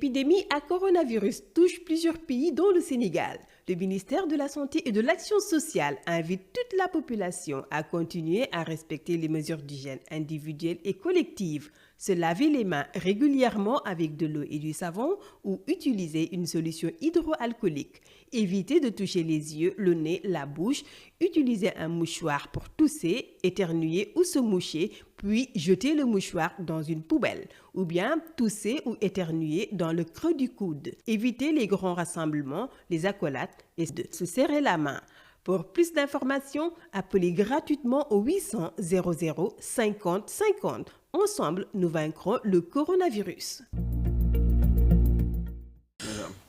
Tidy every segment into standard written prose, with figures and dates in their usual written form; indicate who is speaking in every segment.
Speaker 1: L'épidémie à coronavirus touche plusieurs pays dont le Sénégal. Le ministère de la Santé et de l'Action sociale invite toute la population à continuer à respecter les mesures d'hygiène individuelles et collectives, se laver les mains régulièrement avec de l'eau et du savon ou utiliser une solution hydroalcoolique. Éviter de toucher les yeux, le nez, la bouche, utiliser un mouchoir pour tousser, éternuer ou se moucher, puis jeter le mouchoir dans une poubelle, ou bien tousser ou éternuer dans le creux du coude. Éviter les grands rassemblements, les accolades et de se serrer la main. Pour plus d'informations, appelez gratuitement au 800 00 50 50. Ensemble, nous vaincrons le coronavirus.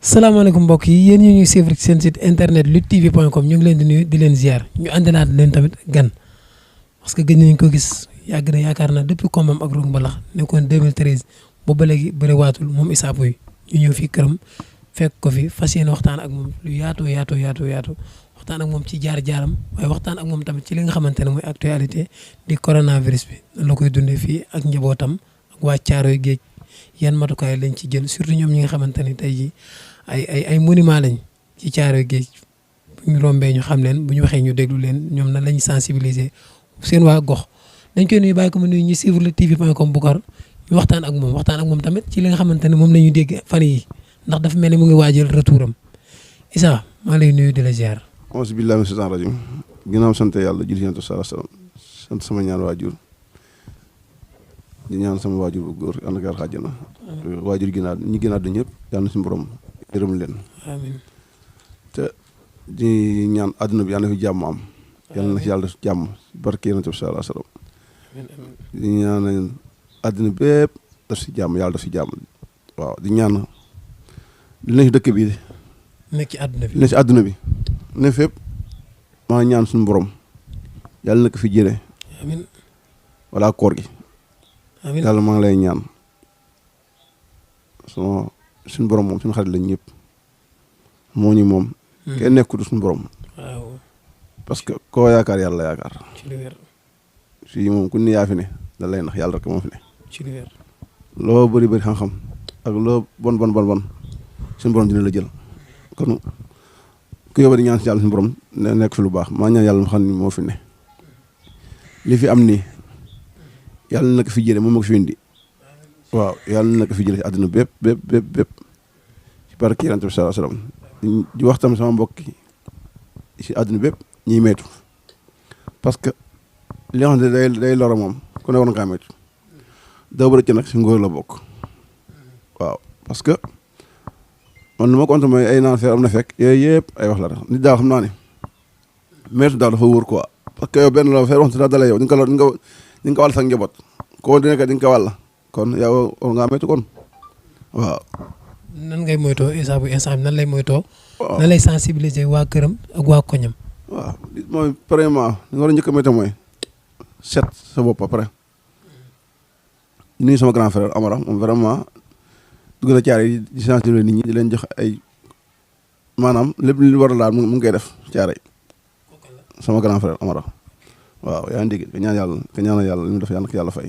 Speaker 2: salaamaaleykum mbokk yi yéen ñi ñuy suivre ci seen site internet luttetv.com ñu ngi leen di nuyu di leen ziar ñu àndinaat leen tamit gan parce que gëj nañu ko gis yàgg na yaakaar naa depuis combat ak Rock Mbalax nekkoon 2013 ba ba léegi bëre waatul moom Issa Pouye ñu ñëw fii këram fekk ko fi fas yéene waxtaan ak moom lu yaatu waxtaan ak moom ci jaar-jaaram waaye waxtaan ak moom tamit ci li nga xamante ne mooy actualité di coronavirus bi nan la koy dundee fii ak njabootam ak waa Caaroy Géej yan matukaay lañ ci jël surtout ñoom ñi nga xamante ni tey jii ay monument lañ ci Caaroy Géej bu ñu rombee ñu xam leen bu ñu waxee ñu déglu leen ñoom nan lañ sensibiliser seen waa gox dañ koy nuyu bàyyi ko mu nuyu ñu suivre luttetv.com Boucar ñu waxtaan ak moom tamit ci li nga xamante ne moom la ñu dégg fan yi ndax dafa mel ni mu ngi waajal retouram Issa maa lay nuyu di la ziar.
Speaker 3: auzu billaahi mina shaytaani rajiim ginnaaw sant yàlla julli Yonent bi sallallaahu alayhi wa sallam sant sama ñaar waajur di ñaan sama waajur bu góor yàlla na ko yàlla xàjjana waajur ginnaaw ñi ginnaaw du ñëpp yàlla na suñu borom yërëm leen
Speaker 2: amiin
Speaker 3: te di ñaan àdduna bi yàlla na fi jàmm am yàlla na fi yàlla def jàmm barke Yonent bi sallallaahu alayhi wa sallam di ñaan àdduna bépp def si jàmm yàlla def si jàmm waaw di ñaan li na si dëkk bi
Speaker 2: nekk ci àdduna bi
Speaker 3: li na si àdduna bi ne fépp maa ñaan suñu borom yàlla na ko fi jëlee
Speaker 2: amiin
Speaker 3: wala koor gi
Speaker 2: amiin
Speaker 3: yàlla maa ngi lay ñaan suñu borom moom suñu xarit lañ ñëpp moo ñu moom kenn nekkul suñu borom
Speaker 2: waaw
Speaker 3: parce que koo yaakaar yàlla yaakaar
Speaker 2: ci lu wér
Speaker 3: fii moom ku ni yaa fi ne da lay nax yàlla rek moo fi ne
Speaker 2: ci lu wér
Speaker 3: loo bëri xam-xam ak loo bon suñu borom dina la jël kon ku yóbbu di ñaan si yàlla suñu borom nekk fi lu baax maa ñaan yàlla mu xam ni moo fi ne li fi am nii yàlla na ko fi jëlee moom moo ko fi indi waaw yàlla na ko fi jëlee si àdduna bépp ci barke Yonent bi sallallaahu alayhi wa sallam di wax tam sama mbokk yi si àdduna bépp ñiy meetu parce que li nga xam ne day lora moom ku ne war na kaa meetu daw ba rëcc nag si ngóor la bokk waaw parce que man lu ma ko mooy ay naan feer am na fekk yooyu yëpp ay wax la rek nit daal xam naa ne meetu daal dafa wóor quoi parce que yow benn la feer wax daal dalee yow di nga ko wàll sax njaboot koo di nekk di nga ko wàll kon yow war ngaa meetu kon waaw.
Speaker 2: nan ngay moytoo Issa Pouye instant bi nan lay moytoo. waaw nan lay sensibiliser waa këram ak waa koñam.
Speaker 3: waaw mooy premièrement li nga war a njëkk a moytoo mooy set sa bopp après nuyu sama grand frère Amara moom vraiment dugg na caare yi di sensibiliser nit ñi di leen jox ay maanaam lépp li war a laal mu ngi koy def caare sama grand frère Amara waaw yaa ngi dégg ka ñaan yàlla li mu def yàlla na ko yàlla fay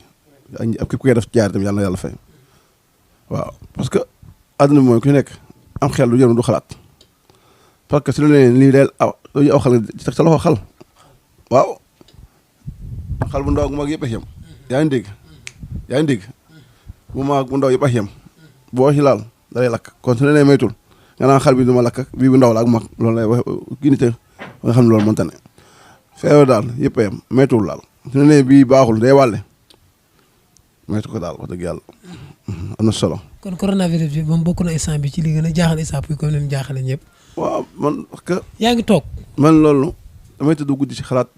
Speaker 3: ak képp ku koy def caare tamit yàlla na yàlla fay waaw parce que àdduna bi mooy ku nekk am xel lu jëm du xalaat parce que su la nee lii day aw xal nga teg sa loxo xal waaw xal bu ndaw bu mag yëpp a yem yaa ngi dégg bu mag bu ndaw yëpp a yem boo ci laal da lay lakk kon su la nee maytul nga naan xal bi du ma lakk bii bu ndaw la ak mag loolu lay wax kii nit nga xam ne loolu mënta ne feebar daal yëpp a yem maytul laal su la nee bii baaxul day wàlle maytu ko daal wax dëgg yàlla am na solo.
Speaker 2: kon coronavirus bi moom bokk na instant bi ci li gën a jaaxal Issa Pouye comme ni mu jaaxale ñëpp.
Speaker 3: waaw man parce que.
Speaker 2: yaa ngi toog.
Speaker 3: man loolu damay tëdd guddi si xalaat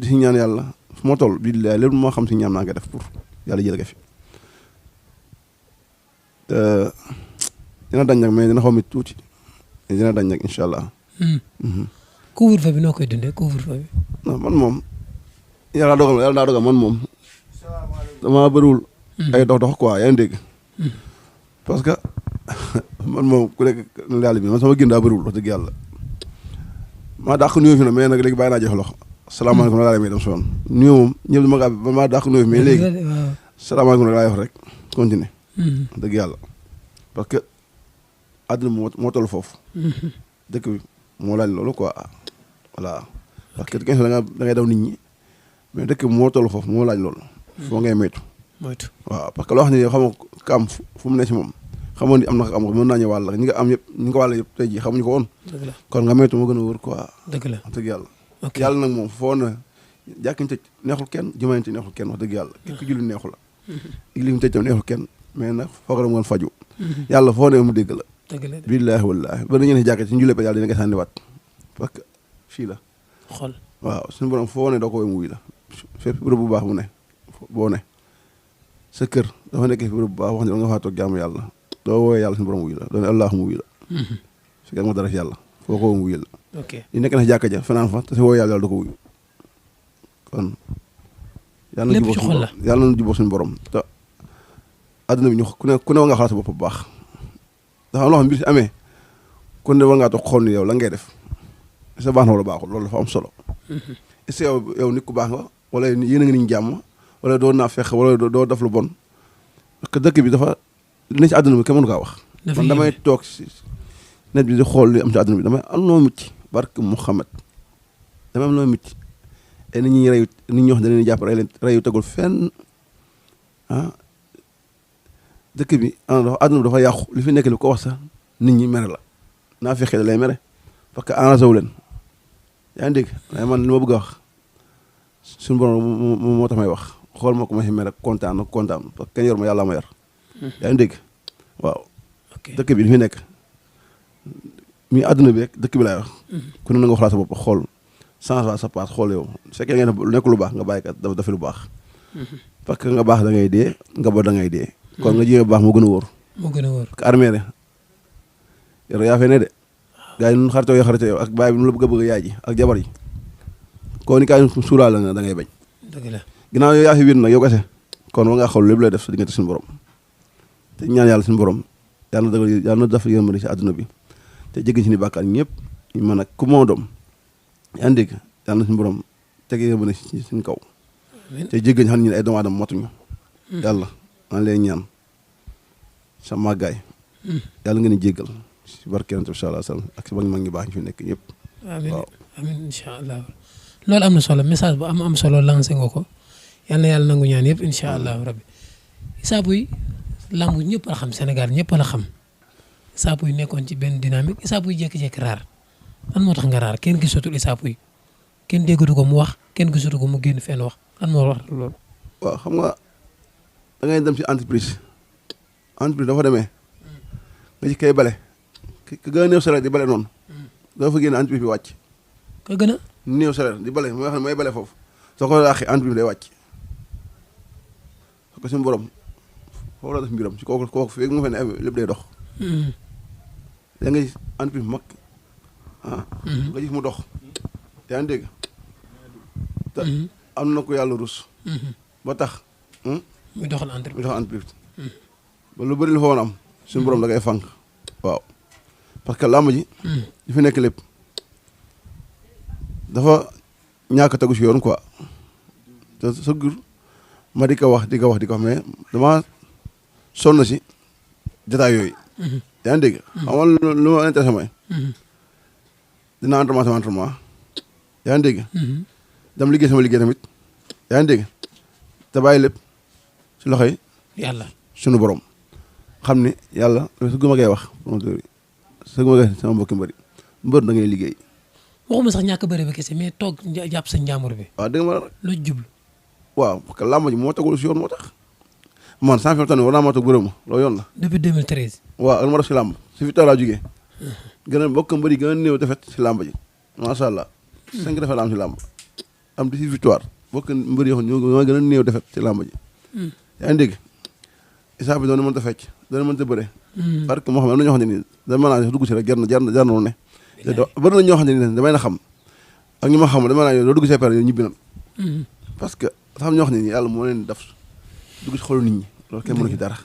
Speaker 3: di si ñaan yàlla fu ma toll bii lépp moo xam si ñaan naa ko def pour yàlla jël ko fi te dina dañ nag mais dina xaw mi tuuti dina dañ nag incha allah.
Speaker 2: couvre-feu bi noo koy dundee couvre-feu bi.
Speaker 3: non man moom yàlla daa dogal man moom dama bëriwul. ay dox quoi yaa ngi dégg. parce que man moom ku nekk yàlla bi man sama gën daa bëriwul wax dëgg yàlla maa dàq nuyoo fi na mais nag léegi bàyyi naa joxe loxo salaamaaleykum la laa may dem si woon nuyoo moom ñëpp dama gaa maa dàq nuyoo fi mais léegi salaamaaleykum la laay wax rek continuer dëgg yàlla parce que àdduna moo toll foofu. dëkk bi moo laaj loolu quoi voilà parce que kenn da ngay daw nit ñi mais dëkk bi moo toll foofu moo laaj loolu. foo ngay moytu. waaw parce que loo xam ne xam nga ka am fu mu ne si moom xamoon ni am na am mën naa ñëw wàll ñi nga am yëpp ñi nga wàll yëpp tey jii xamuñu ko woon. kon nga moytu moo gën a wóor quoi.
Speaker 2: dëgg la
Speaker 3: wax dëgg yàlla. yàlla nag moom foo na jàkkiñ tëj neexul kenn jumañ tëj neexul kenn wax dëgg yàlla. ki julli neexu la. iglim tëj tam neexul kenn mais nag foog la ngoon faju yàlla foo ne mu dégg la.
Speaker 2: dëgg la
Speaker 3: billaahi wallaahi ba dañu ne jàkk ci njullee ba yàlla dina nga sànniwaat parce que fii la.
Speaker 2: xol
Speaker 3: waaw suñu borom foo ne doo ko woy mu wuy la fépp bërëb bu baax mu ne boo ne sa kër dafa nekk fi bërëb bu baax wax ne da nga faa toog jaamu yàlla doo woowee yàlla suñu borom wuy la doo ne allah mu wuy la su ma dara fi yàlla foo ko mu wuy la li nekk na jàkka ja fanaan fa te si woowee yàlla da ko wuy kon yàlla na jubóo suñu borom te àdduna bi ñu ku ne war nga xalaat sa bopp bu baax dafa am loo xam mbir si amee ku ne war ngaa toog xool ni yow la ngay def sa baax na wala baaxul loolu dafa am solo est-ce que yow nit ku baax nga wala yéen a ngi niñ jàmm wala doo naa fex wala doo def lu bon parce que dëkk bi dafa li ci àdduna bi kenn mënu kaa wax man damay toog si net bi di xool li am ci àdduna bi damay am noo mitti barke Muhammad damay am noo mitti et nit ñi reyu nit ñi wax dañ leen jàpp reyu tegul fenn dëkk bi àdduna bi dafa yàqu li fi nekk li ko wax sax nit ñi mere la naa fexee da lay mere parce que arrangé wu leen yaa ngi dégg waaye man li ma bëgg a wax suñu borom moo tax may wax xool ma ko ma si mere kontaan parce que kenn yor ma yàlla ma yor yaa ngi dégg waaw dëkk bi li fi nekk mi àdduna bi rek dëkk bi laay wax ku ne na nga xalaat sa bopp xool change sa passe xool yow su fekkee ngeen nekk lu baax nga bàyyi kat dafa lu baax parce que nga baax da ngay dee nga bo da ngay dee kon nga jéem a baax moo gën a wóor que armée ne yow yaa fee ne de gars yi nun xaritoo yow ak baay bi nu la bëgg a bëgg yaay ji ak jabar ji koo ni kaay suuraal la nga da ngay bañ
Speaker 2: dëgg la
Speaker 3: ginnaaw yow yaa fi wér nag yow kese kon war ngaa xool lépp lay def sa diggante suñu borom te ñaan yàlla suñu borom yàlla na def yërmande si àdduna bi te jéggi si ni bàkkaar ñëpp ñu mën a ku moo doom yaa ngi dégg yàlla na suñu borom teg yërmande si suñu kaw te jéggi xam ne ay doomu aadama motuñu yàlla maa lay ñaan sa màggaay yàlla ngeen jéggal si barke Yonent bi sallallahu alayhi wa sallam ak si mag ñi baax ñu fi nekk ñëpp
Speaker 2: amiin amiin incha allah loolu am na solo message bu am solo lancé nga ko yal na yàlla nangu ñaan yëpp incha allah rabbi Issa Pouye lamb ñëpp la xam Sénégal ñëpp la xam Issa Pouye nekkoon ci benn dynamique Issa Pouye jékki-jékki raar lan moo tax nga raar kenn gisatul Issa Pouye kenn déggatu ko mu wax kenn gisatu ko mu génn fenn wax lan moo wax loolu.
Speaker 3: waaw xam nga da ngay dem ci entreprise dafa demee nga ci kay bale ka gën a néew salaire di bale noonu dafa fa génn entreprise bi wàcc.
Speaker 2: ka gën a
Speaker 3: néew salaire di bale mooy wax ne mooy bale foofu soo ko laaxee entreprise bi day wàcc parce que suñu borom foofu la def mbiram ci kooku fii nga fa ne lépp day dox. da nga gis entreprise bu mag nga gis mu dox yaa ngi dégg te am na ko yàlla rus ba tax
Speaker 2: muy doxal entreprise
Speaker 3: ba lu bëri lu fa woon am suñu borom da ngay fànk waaw parce que làmb ji li fi nekk lépp dafa ñàkk tegu si yoon quoi te sa gur ma di ko wax mais dama sonn si détail yooyu yaa ngi dégg xamal lu ma intéressé mooy dina entraînement yaa ngi dégg dam liggéey sama liggéey tamit yaa ngi dégg te bàyyi lépp si loxoy
Speaker 2: yàlla
Speaker 3: sunu borom xam ne yàlla su ma koy wax su ma koy sama mbokki mbër da ngay liggéey
Speaker 2: waxuma sax ñàkk bëri ba kese mais toog jàpp sa njàmbur bi
Speaker 3: waaw dégg nga ma
Speaker 2: lu jublu
Speaker 3: waaw parce que làmb ji moo tegul si yoon moo tax man sans fi war naa maa toog bërëb ma loolu yoon la
Speaker 2: depuis 2013
Speaker 3: waaw ak ma def si làmb si fi laa jógee gën a bokk mbëri gën a néew defet si làmb ji macha allah 5 defet la am si làmb am 18 victoire bokk mbëri yoo xam ñoo gën a néew defet si làmb ji yaa ngi dégg Issa Pouye doon mënta fecc doon mënta bëre parce que moo xam ne am na ñoo xam ne nii dama naa dugg si rek jar na ne bëri na ñoo xam ne nii damay na xam ak ñu ma xam dama naa doo dugg see pare yow ñibbi nan parce que dafa am ñoo xam ne nii yàlla moo leen def dugg si xolu nit ñi loolu kenn mënu ci dara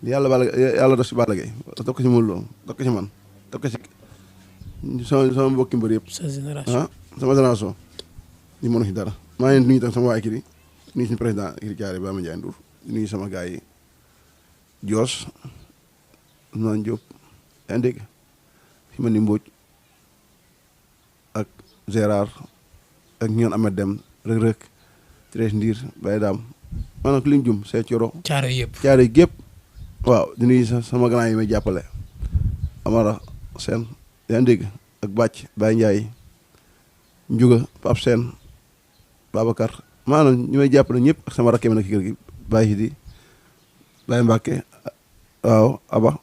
Speaker 3: yàlla def si Balla Gaye def ko si Modou Lo def ko si man def ko si sama mbokki mbër yëpp sama génération ñu mënu ci dara maa ngi nuyu tam sama waa écurie nuyu suñu président écurie Thiaré Baye Mandiaye Ndour nuyu sama gars yi Dios Ousmane Diop yaa ngi dégg fi ma ni Mbodj ak Gérard ak ñoon Amed Dem Rëg-Rëg Thérèse Ndiir Baye Dame maanaam liñ jum see coro
Speaker 2: caaro yëpp
Speaker 3: gépp waaw di nuyu sama grand yi may jàppale Amara Sène yaa ngi dégg ak Bàcc Baye Ndiaye Njuga Pape Sène Babacar maanaam ñu may jàppale ñëpp ak sama rakkee mi nag ci kër gi Baye Sidi Baye Mbacke waaw Aba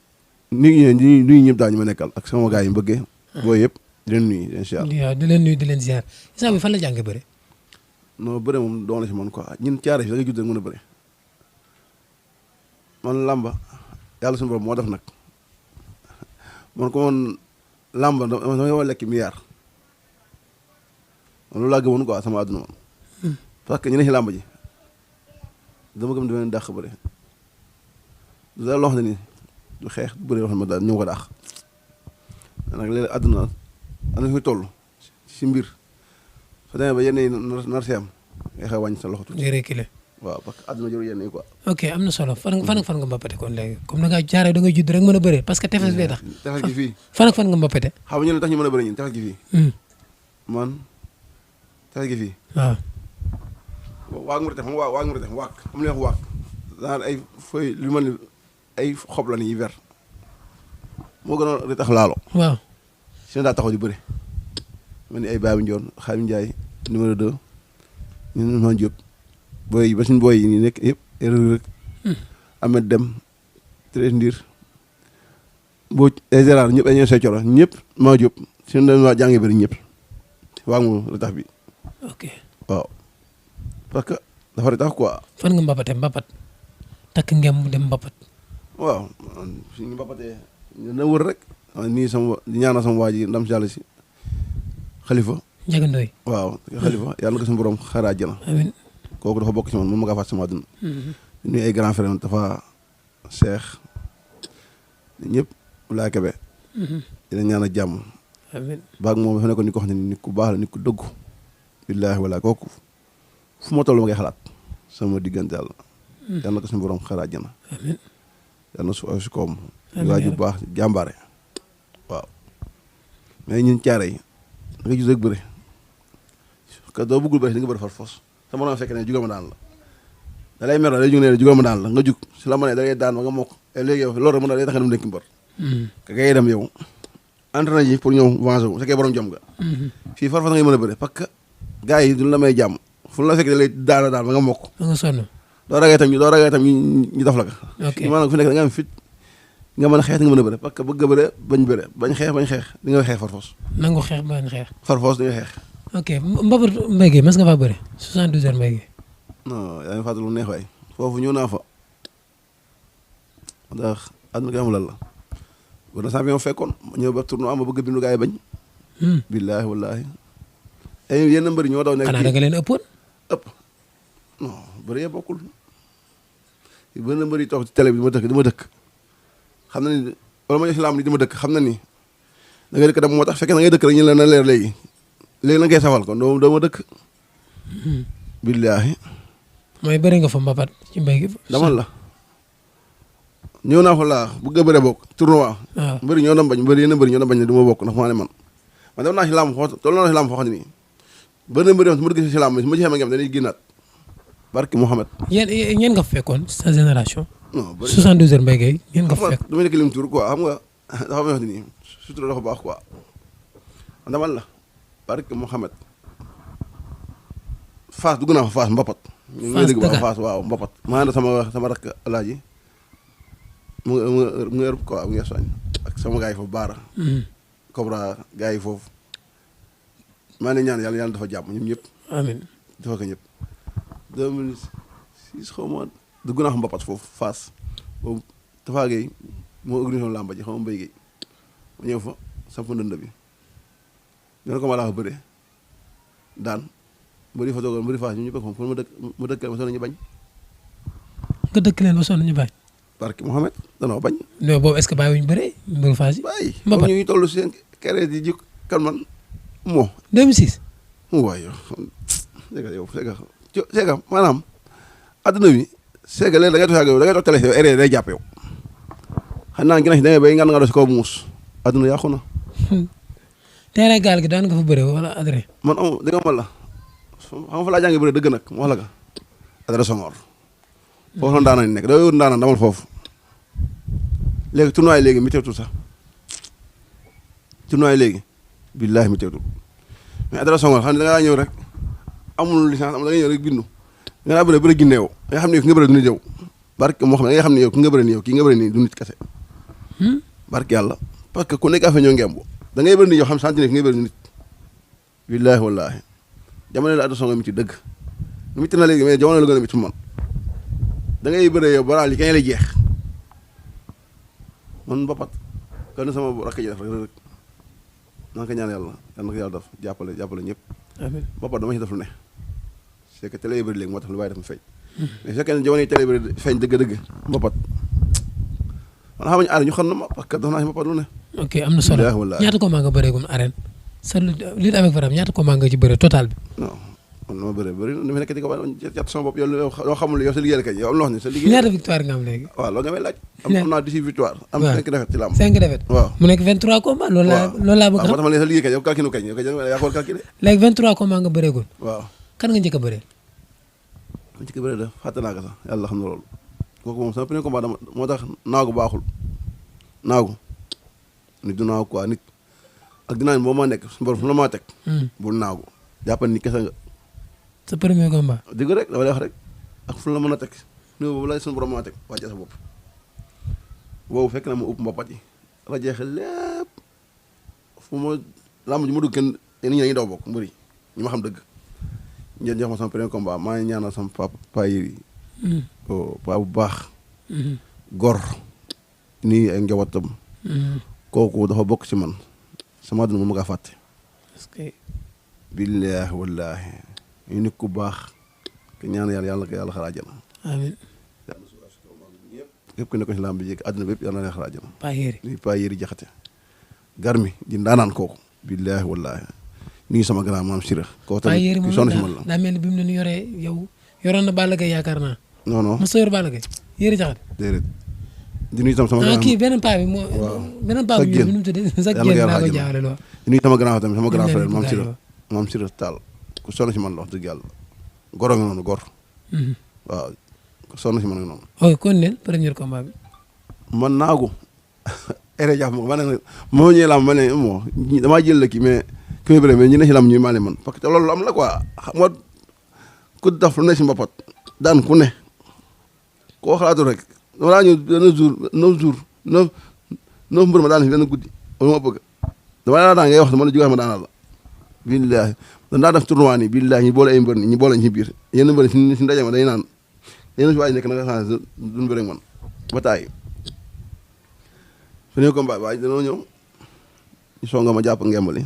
Speaker 3: nuyu ñëpp daal ñu ma nekkal ak sama gars yi bëggee booy yëpp di leen nuyu incha allah
Speaker 2: di leen nuyu di leen ziar instant bi fan la jàngee bëre
Speaker 3: non bëre moom doon la si man quoi ñun caare fi da ngay judd rek mën a bëre man làmba yàlla suñu borom moo def nag man ko man làmba damay war lekk milliard man loolu laa gëmoon quoi sama àdduna man parce que ñu ne si làmba ji dama gëm dama leen dàq bëre du daal loo xam ne nii du xeex du bëre loo xam ne daal ñëw ko dàq nag léeg-léeg àdduna ana fi toll si mbir soo demee ba yenn yi nar si am ngay xew wàññi sa loxo tuuti.
Speaker 2: ngay reculer.
Speaker 3: waaw parce que àdduna jëru yenn yi quoi.
Speaker 2: ok am na solo fan nga mbappate kon léegi comme da nga jaaree da nga judd rek mën a bëre parce que tefes bee tax.
Speaker 3: tefes gi fii
Speaker 2: fan nga mbappate.
Speaker 3: xam nga ñu ne tax ñu mën a bëre ñun tefes gi fii. man tefes gi fii.
Speaker 2: waaw.
Speaker 3: waag mu def waag mu def waag am na waag daan ay feuille lu mel ni ay xob la nii vert moo gën a tax laalo.
Speaker 2: waaw.
Speaker 3: si ne daa taxaw di bëre. ma ni ay Babi Ndione Xaadim Ndiaye numéro 2 ñun man Diop booy ba suñu booy yi nii nekk yëpp Rëg-Rëg Amed Dem Thérèse Ndiir boo Gérard ñëpp ay ñooy say coro ñëpp maa Diop suñu doon waa jàngee bëri ñëpp waa mu retax bi
Speaker 2: ok
Speaker 3: waaw parce que dafa retax quoi.
Speaker 2: fan nga mbapate mbapat takk ngem mu dem mbapat.
Speaker 3: waaw suñu mbapatee na wër rek nii sama di ñaanal sama waa ji ndam si yàlla si Xalifa
Speaker 2: Njaga Ndoy
Speaker 3: waaw Xalifa yàlla na ko suñu borom xaraa jëna amiin kooku dafa bokk ci man moom ma kaa fàtte sama àdduna nuyu ay grand frère dafa Cheikh ñëpp laa kebe dina ñaan a jàmm
Speaker 2: amiin
Speaker 3: baag moom dafa nekkoon nit ko xam ne nit ku baax la nit ku dëggu billaahi wala kooku fu ma toll ma ngay xalaat sama diggante yàlla yàlla na ko suñu borom xaraa jëna
Speaker 2: amiin
Speaker 3: yàlla na su si koom waaju baax jàmbaare waaw mais ñun caare yi da nga gis rek bëri que doo bëggul bëri di nga bëri far fos sama morom fekk ne jugal ma daan la da lay mer da lay jug ne jugal ma daan la nga jug si la ma ne da ngay daan ba nga mokk léegi yow loolu rek mën na day tax dem nekk mbër ka ngay dem yow entraîné ji pour ñëw venger wu fekkee borom jom nga fii far fas ngay mën a bëri parce que gars yi duñ la may jàmm fu la fekk da lay daan ba nga mokk
Speaker 2: da nga sonn
Speaker 3: doo ragee tam ñu daf la ka maanaam fi nekk da nga am fit nga mën a xeex di nga mën a bëre parce que bëgg a bëre bañ xeex di nga xeex farfoos
Speaker 2: nangu xeex bañ xeex
Speaker 3: farfoos di nga xeex
Speaker 2: ok mbapat Mbaye Gueye mas nga faa bëre 72 heures Mbaye Gueye
Speaker 3: non yaa ngi fàttali lu neex waay foofu ñëw naa fa ndax àdduna koy amul lan la war na champion fekkoon ñëw ba tournoi ma bëgg a bindu gars yi bañ billaahi wallaahi ay yenn mbëri ñoo daw nekk
Speaker 2: xanaa da nga leen ëppoon
Speaker 3: ëpp non bëri yee bokkul bëri na mbëri toog ci télé bi di ma dëkk xam na ni wala ma ñëw si lamb ni di ma dëkk xam na ni da ngay dëkk dem moo tax fekkee da ngay dëkk rek ñu leen na leer léegi na ngay safal kon doo ma dëkk billaahi
Speaker 2: mooy bëri nga fa mbapat ci Mbaye Gueye
Speaker 3: dama la ñëw naa fa laa bëgg a bëre bokk tournoi waaw mbëri ñoo doon bañ yenn mbëri ñoo doon bañ ne du ma bokk ndax maa ne man dem naa si lamb toll naa si lamb foo xam ne nii bëri na mbëri su ma dëgg si lamb su ma ci xamee ngeen dañuy génnaat barki Mouhamed
Speaker 2: ñeen nga fa fekkoon sa génération
Speaker 3: non bëri
Speaker 2: 72 heures Mbaye Gueye ñeen nga fa fekk
Speaker 3: du ma nekk lim tur quoi xam nga dafa may wax ni nii surtout dafa baax quoi damal la barki Mouhamed Fass dugg naa fa Fass mbapat ñu ngi dégg ba Fass waaw mbapat maa ngi sama rakk alaaji mu ngi ër quoi mu ngi soñ ak sama gars yi foofu baara Cobra gars yi foofu maa ngi ñaan yàlla dafa jàmm ñun ñëpp
Speaker 2: amiin
Speaker 3: dafa ko ñëpp 2006 xaw ma dugg naa fa mbapat foofu Fass boobu Tafa Gueye moo organisé làmba ji xaw ma Mbaye Gueye ma ñëw fa samp ndënd bi ñu ne ko ma laa fa bëre daan mbëri fa toogoon mbëri Fass ñu ñëpp pour ma dëkk ma sonn ñu bañ
Speaker 2: nga dëkk leen ba sonn ñu bañ
Speaker 3: barki Mouhamed danoo bañ
Speaker 2: non boobu est-ce que bàyyi wuñu bëree mbëru Fass yi
Speaker 3: bàyyi
Speaker 2: mbapat
Speaker 3: ñu ngi toll seen kere di jik kan man moo
Speaker 2: 2006
Speaker 3: waay yow c'est que maanaam adduna bi c'est que léegi da ngay toog télé yow day jàpp yow xam naa ginax da ngay bay ngan nga do si kaw muus adduna yàqu na.
Speaker 2: terrain gaal gi daan nga fa bëre wala adré.
Speaker 3: man amul dégg nga man la xam nga fa laa jàngee bëre dëgg nag mu wax la ka adré Senghor. foofu la ndaanaan nekk da wër ndaanaan damal foofu léegi tournoi léegi mi teewtul sax tournoi léegi billaahi mi teewtul mais adré Senghor xam ne da ngaa ñëw rek amul licence amul da nga ñëw rek bindu nga daa bëre ginneew nga xam ne yow ki nga bëre du nit yow barke moo xam ne nga xam ne yow ki nga bëre nii yow ki nga bëre nii du nit kese barke yàlla parce que ku nekk affaire ñoo ngemb da ngay bëri nit yow xam sant ne ki ngay bëri nit billaahi wallaahi jamono la adré Senghor mi ci dëgg mi ci na léegi mais jamono la gën a mi ci man da ngay bëre yow balaa li kañ lay jeex man mbapat kan sama rakk ji def rek naa ko ñaan yàlla yal na ko yàlla def jàppale ñëpp
Speaker 2: amiin
Speaker 3: mbapat dama ci def lu ne c'est que télé yi bëri léegi moo tax lu waaye def mu feeñ mais su fekkee ne jamono yi télé yi bëri feeñ dëgg-dëgg mbapat man xam ñu xam na ma parce que def naa si mbapat lu ne
Speaker 2: ok am na solo ñaata combat nga bëree gum arène sa lutte avec frappe ñaata combat nga ci bëree total bi
Speaker 3: non man ma bëri dama nekk di ko jàpp sama bopp yow loo xamul yow sa liggéey kay yow am loo xam ne sa liggéey
Speaker 2: ñaata victoire nga am léegi
Speaker 3: waaw loolu nga may laaj am naa 18 victoire am 5 défaites ci lamb
Speaker 2: 5 défaites
Speaker 3: waaw
Speaker 2: mu nekk 23 combat loolu laa bëgg
Speaker 3: xam sa liggéey kay yow calcul kañ yow kay yaa xool calculé
Speaker 2: léegi 23 combat nga bëree gul
Speaker 3: waaw
Speaker 2: kan nga njëkk a bëree
Speaker 3: ma njëkk a bëree da fàtte naa ko sax yàlla xam na loolu kooku moom sama premier combat dama moo tax naagu baaxul naagu nit du naagu quoi nit ak dinaa boo ma nekk su borom fu la maa teg bul naagu jàppal ni kese nga
Speaker 2: sa premier combat
Speaker 3: dëgg rek dama lay wax rek ak fu la mën a teg niveau boobu la suñu borom maa teg wàcce sa bopp boobu fekk na ma upp mbapat yi rajeexe lépp fu ma lamb ji ma dugg kenn nit ñi dañuy daw bokk mbëri ñi ma xam dëgg ngeen jox ma sama premier combat maa ngi ñaanal sama papa yi paa bu baax gor nii ay njabootam kooku dafa bokk ci man sama àdduna moom ma kaa fàtte
Speaker 2: parce que
Speaker 3: billaahi wallaahi ñu nit ku baax ke ñaan yàlla ko yàlla xaraa jël
Speaker 2: amiin
Speaker 3: képp ku nekk ci lamb bi àdduna bépp yàlla na xaraa jël
Speaker 2: paa yéeri
Speaker 3: jaxate garmi di ndaanaan kooku billaahi wallaahi nii sama grand maam Sira kooku tamit ki sonn si man la
Speaker 2: daa mel ni bi mu leen yoree yow yoroon na Balla Gaye yaakaar naa
Speaker 3: non
Speaker 2: mosoo yor Balla Gaye yéeri jaxate
Speaker 3: déedéet di nuyu tam sama grand
Speaker 2: kii beneen paa bi moo beneen paa bi ñu nu mu tuddee sax génn naa ko jaawale loo
Speaker 3: di nuyu sama grand tamit sama grand frère maam Sira Tall ku sonn si man la wax dëgg yàlla goro nga noonu gor waaw ku sonn si man nga noonu
Speaker 2: ok kon neen premier combat bi
Speaker 3: man naagu ere jàpp ma ne moo ñëwee lam ma ne moo damaa jël la kii mais ki may bëre mais ñu ne si lam ñuy maale man parce que loolu am la quoi xam nga ku daf lu ne si mbapat daan ku ne koo xalaatu rek dama laa ñëw benn neuf mbër ma daan si benn guddi loolu ma bëgg dama laa daan ngay wax dama la jógee ma daanal la billaahi dañ daa def tournoi nii billaahi ñu boole ay mbër ni ñu boole ñu ci biir yenn mbër si ndaje ma day naan yenn si waa ji nekk na nga changé duñ bëre man ba taay premier combat waaye danoo ñëw ñu songa ma jàpp ngembali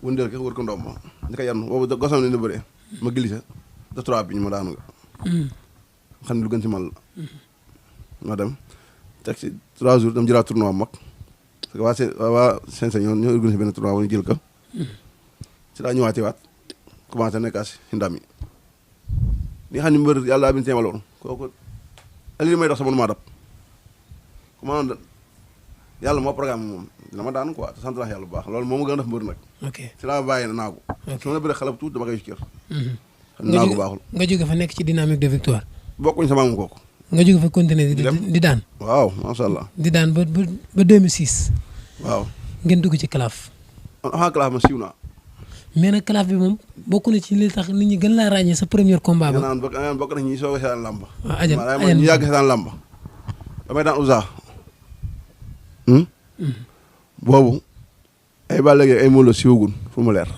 Speaker 3: wëndeel ko wër ko ndoom ma di ko yan boobu gosam ne ni bëree ma glissé de 3 bi ñu ma daanu nga xam ne lu gën ci man la ma dem teg si 3 jours dem jëlaat tournoi mag parce que waa Sensé ñoo organisé benn tournoi bu ñu jël ko si daa ñëwaatee waat commencé nekkaat si ndam yi li nga xam ne mbër yàlla bi ñu teemaloon kooku li may dox sa mënu maa dab ku ma noonu yàlla moo programme moom dina ma daan quoi te sant naa yàlla bu baax loolu moom mu gën a def mbër nag
Speaker 2: ok
Speaker 3: si laa bàyyi na naagu su ma la bëre xale bu tuuti dama koy si kër naagu baaxul
Speaker 2: nga jóge fa nekk ci dynamique de victoire
Speaker 3: bokkuñ sama am kooku
Speaker 2: nga jóge fa continuer di daan
Speaker 3: waaw macha allah
Speaker 2: di daan ba 2006
Speaker 3: waaw
Speaker 2: ngeen dugg ci calaf
Speaker 3: avant calaf ma siiw naa
Speaker 2: mais nag calaf bi moom bokk na ci li tax nit ñi gën laa ràññee sa premier combat ba
Speaker 3: naan bokk na ñi soog a seetaan làmb
Speaker 2: ajan
Speaker 3: ñu yàgg seetaan làmb damay daan usa boobu ay Balla Gaye ay Modou Lô siiwagun fu mu leer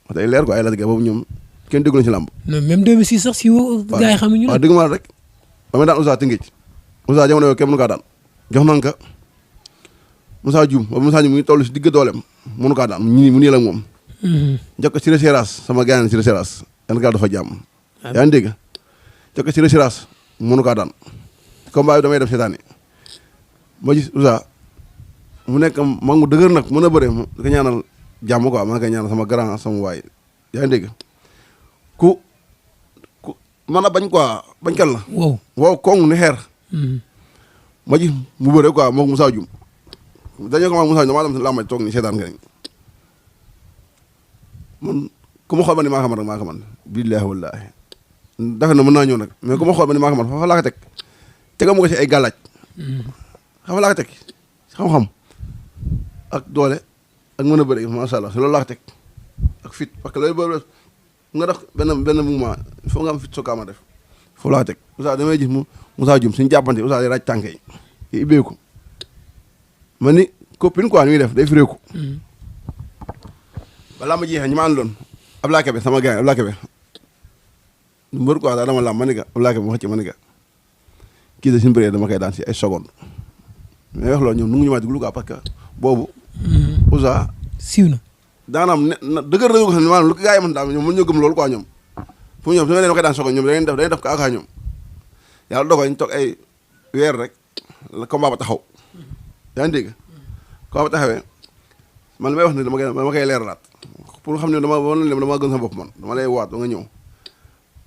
Speaker 3: wax ay leer ko ay Lac de Guiers boobu ñoom kenn déggu na ci làmb
Speaker 2: non même 2006 sax siiw gars yi xamuñu
Speaker 3: waaw dégg ma rek damay daan usa Tëngéej usa jamono yooyu kenn mënu kaa daan jox nañ ka Moussa Dioum boobu Moussa Dioum mu ngi toll si digg dooleem mënu kaa daan mu nii la moom jox ko Siré Seras sama gaañ Siré Seras yan kaa dafa jàmm yaa ngi dégg jox ko Siré Seras mënu kaa daan combat bi damay def seetaan yi ma gis usa mu nekk mag mu dëgër nag mën a bëre di ko ñaanal jàmm quoi maa ngi koy ñaanal sama grand sama waay yaa ngi dégg ku mën a bañ quoi bañ kan la
Speaker 2: wow
Speaker 3: koŋ ni xeer ma gis mu bëre quoi moom Moussa Dioum dañoo ko Moussa damaa dem si làmb toog ni seetaan nga ni man ku ma xool ba ni maa ko man rek maa ko man billaahi wallaahi defe na mën naa ñëw nag mais ku ma xool ba ni maa ko man fa laa ko teg tegamu ko si ay gàllaaj xam laa ko teg xam-xam ak doole ak mën a bëri macha allah si loolu laa ko teg ak fit parce que loolu boobu nga def benn mouvement il faut nga am fit soo ko ama def foofu laa ko teg Moussa damay gis Moussa Dioum suñu jàppante Moussa day raaj tànk yi ibbeeku ma ni copine quoi ñuy def day firéeku balaa ma jeexee ñi ma àndoon Ablaye Kebe sama gars Ablaye Kebe mbër quoi daa dama lam ma ni ga Ablaye Kebe ma xëcc ma ni ga kii de suñu bëree dama koy daan si ay secondes mais wax loolu ñoom nu ngi ñu maa déglu quoi parce que boobu Ousa
Speaker 2: siiw na
Speaker 3: daanaam ne dëgër dëgër ko xam ne maanaam lu ko gars yi mën daal ñoom mën ñoo gëm loolu quoi ñoom pour ñoom su ma leen ma koy daan secondes ñoom dañuy def kaa ñoom yàlla dogal ñu toog ay weer rek la combat ba taxaw yaa ngi dégg combat ba taxawee man li may wax ne dama koy leeralaat pour xam ne dama gën sama bopp man dama lay waat ba nga ñëw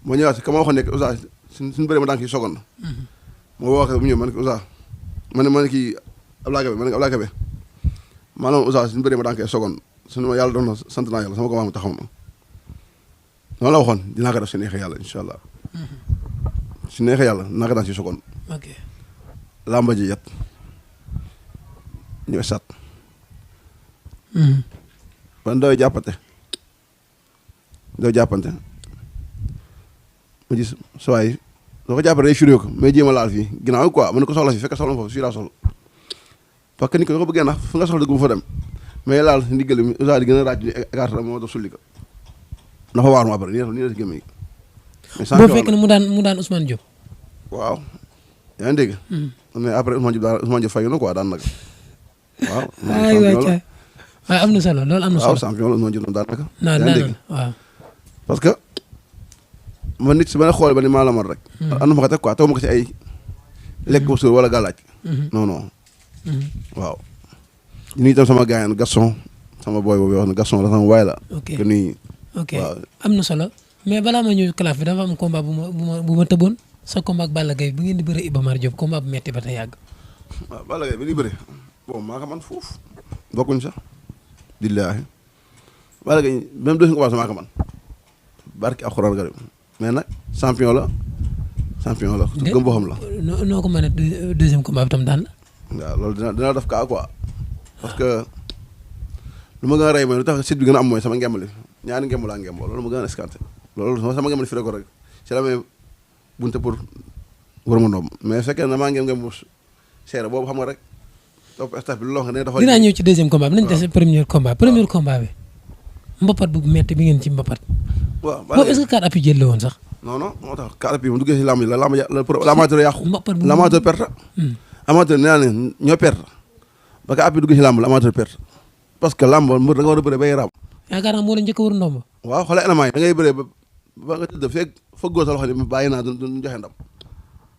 Speaker 3: ma ñëwaat si ka ma waxoon nekk Ousa suñu bëree ma daan kii seconde moo woo ko bu ñëw ma ne ko Ousa ma ne kii Ablaye Kebe ma ne ko Ablaye Kebe maanaam Ousa suñu bëree ma daan kii seconde suñu ma yàlla doon na sant naa yàlla sama combat mu taxaw na noonu la waxoon dinaa ko def si neexee yàlla incha allah si neexee yàlla dinaa ko daan si seconde
Speaker 2: ok
Speaker 3: lamba ji yet ñu sat ban dooy jàppante ma gis sawaay soo ko jàppante day furé ko mais jéem a laal fii ginnaaw quoi mën na ko soxla fii fekk soxla foofu fii laa soxla parce que nit ko da ko bëggee nax fu nga soxla dëgg bu fa dem mais laal si ndiggal mi Ousa di gën a raaj ni écarte la moo def sulli ko dafa waar mu après nii la si gémme gi
Speaker 2: boo fekk ne mu daan Ousmane Diop
Speaker 3: waaw yaa ngi dégg mais après Ousmane Diop fayu na quoi daan nag waaw
Speaker 2: waaye am na solo loolu am na solo
Speaker 3: waaw champion la Ousmane Diop daan nag
Speaker 2: yaa ngi dégg waaw
Speaker 3: parce que man nit si ba ne xool ba ni maa la mar rek am na ma ko teg quoi taw ma ko si ay lekk ba suur wala gàllaaj non waaw ñu itam sama gaayan Gaston sama booy boobu wax ne Gaston la sama waay la que nuy
Speaker 2: ok am na solo mais balaa ma ñëw claf bi dafa am combat bu ma tëboon sa combat ak Balla Gaye bi ngeen di bëre Iba Mar Diop combat bu metti ba te yàgg
Speaker 3: waaw Balla Gaye bi di bëre bon maa ko man foofu bokkuñ sax billaahi Balla Gaye même deuxième combat maa ko man barki ak xuraan garim mais nag champion la gëm boo xam la
Speaker 2: noo ko mën a deuxième combat bi tam daan
Speaker 3: la waaw loolu dina def kaa quoi parce que lu ma gën a rey mooy lu tax site bi gën a am mooy sama ngembali ñaari ngemb laa ngemb loolu ma gën a escanté loolu sama ngembali fi ko rek ci la may bunte pour wër ma ndoom mais fekkee na maa ngemb seere boobu xam nga rek topp staff bi lu loo xam ne dafa
Speaker 2: dinaa ñëw ci deuxième combat bi nañ des premier combat bi mbapat bu metti bi ngeen ci mbapat
Speaker 3: waaw
Speaker 2: boobu est-ce que 4 appuis jël la woon sax
Speaker 3: non moo tax 4 appuis mu duggee si lamb ji l'amateur yàqu
Speaker 2: mbapat bu
Speaker 3: l'amateur perte amateur nee naa ne ñoo perte ba ka appuis duggee si lamb l'amateur perte parce que lamb mbër da nga war a bëre bay raam
Speaker 2: yaakaar naa moo la njëkk a wër ndomb
Speaker 3: waaw xoolee élément yi da ngay bëree ba nga tëdd feeg fëggoo sa loxo ni bàyyi naa duñ joxe ndam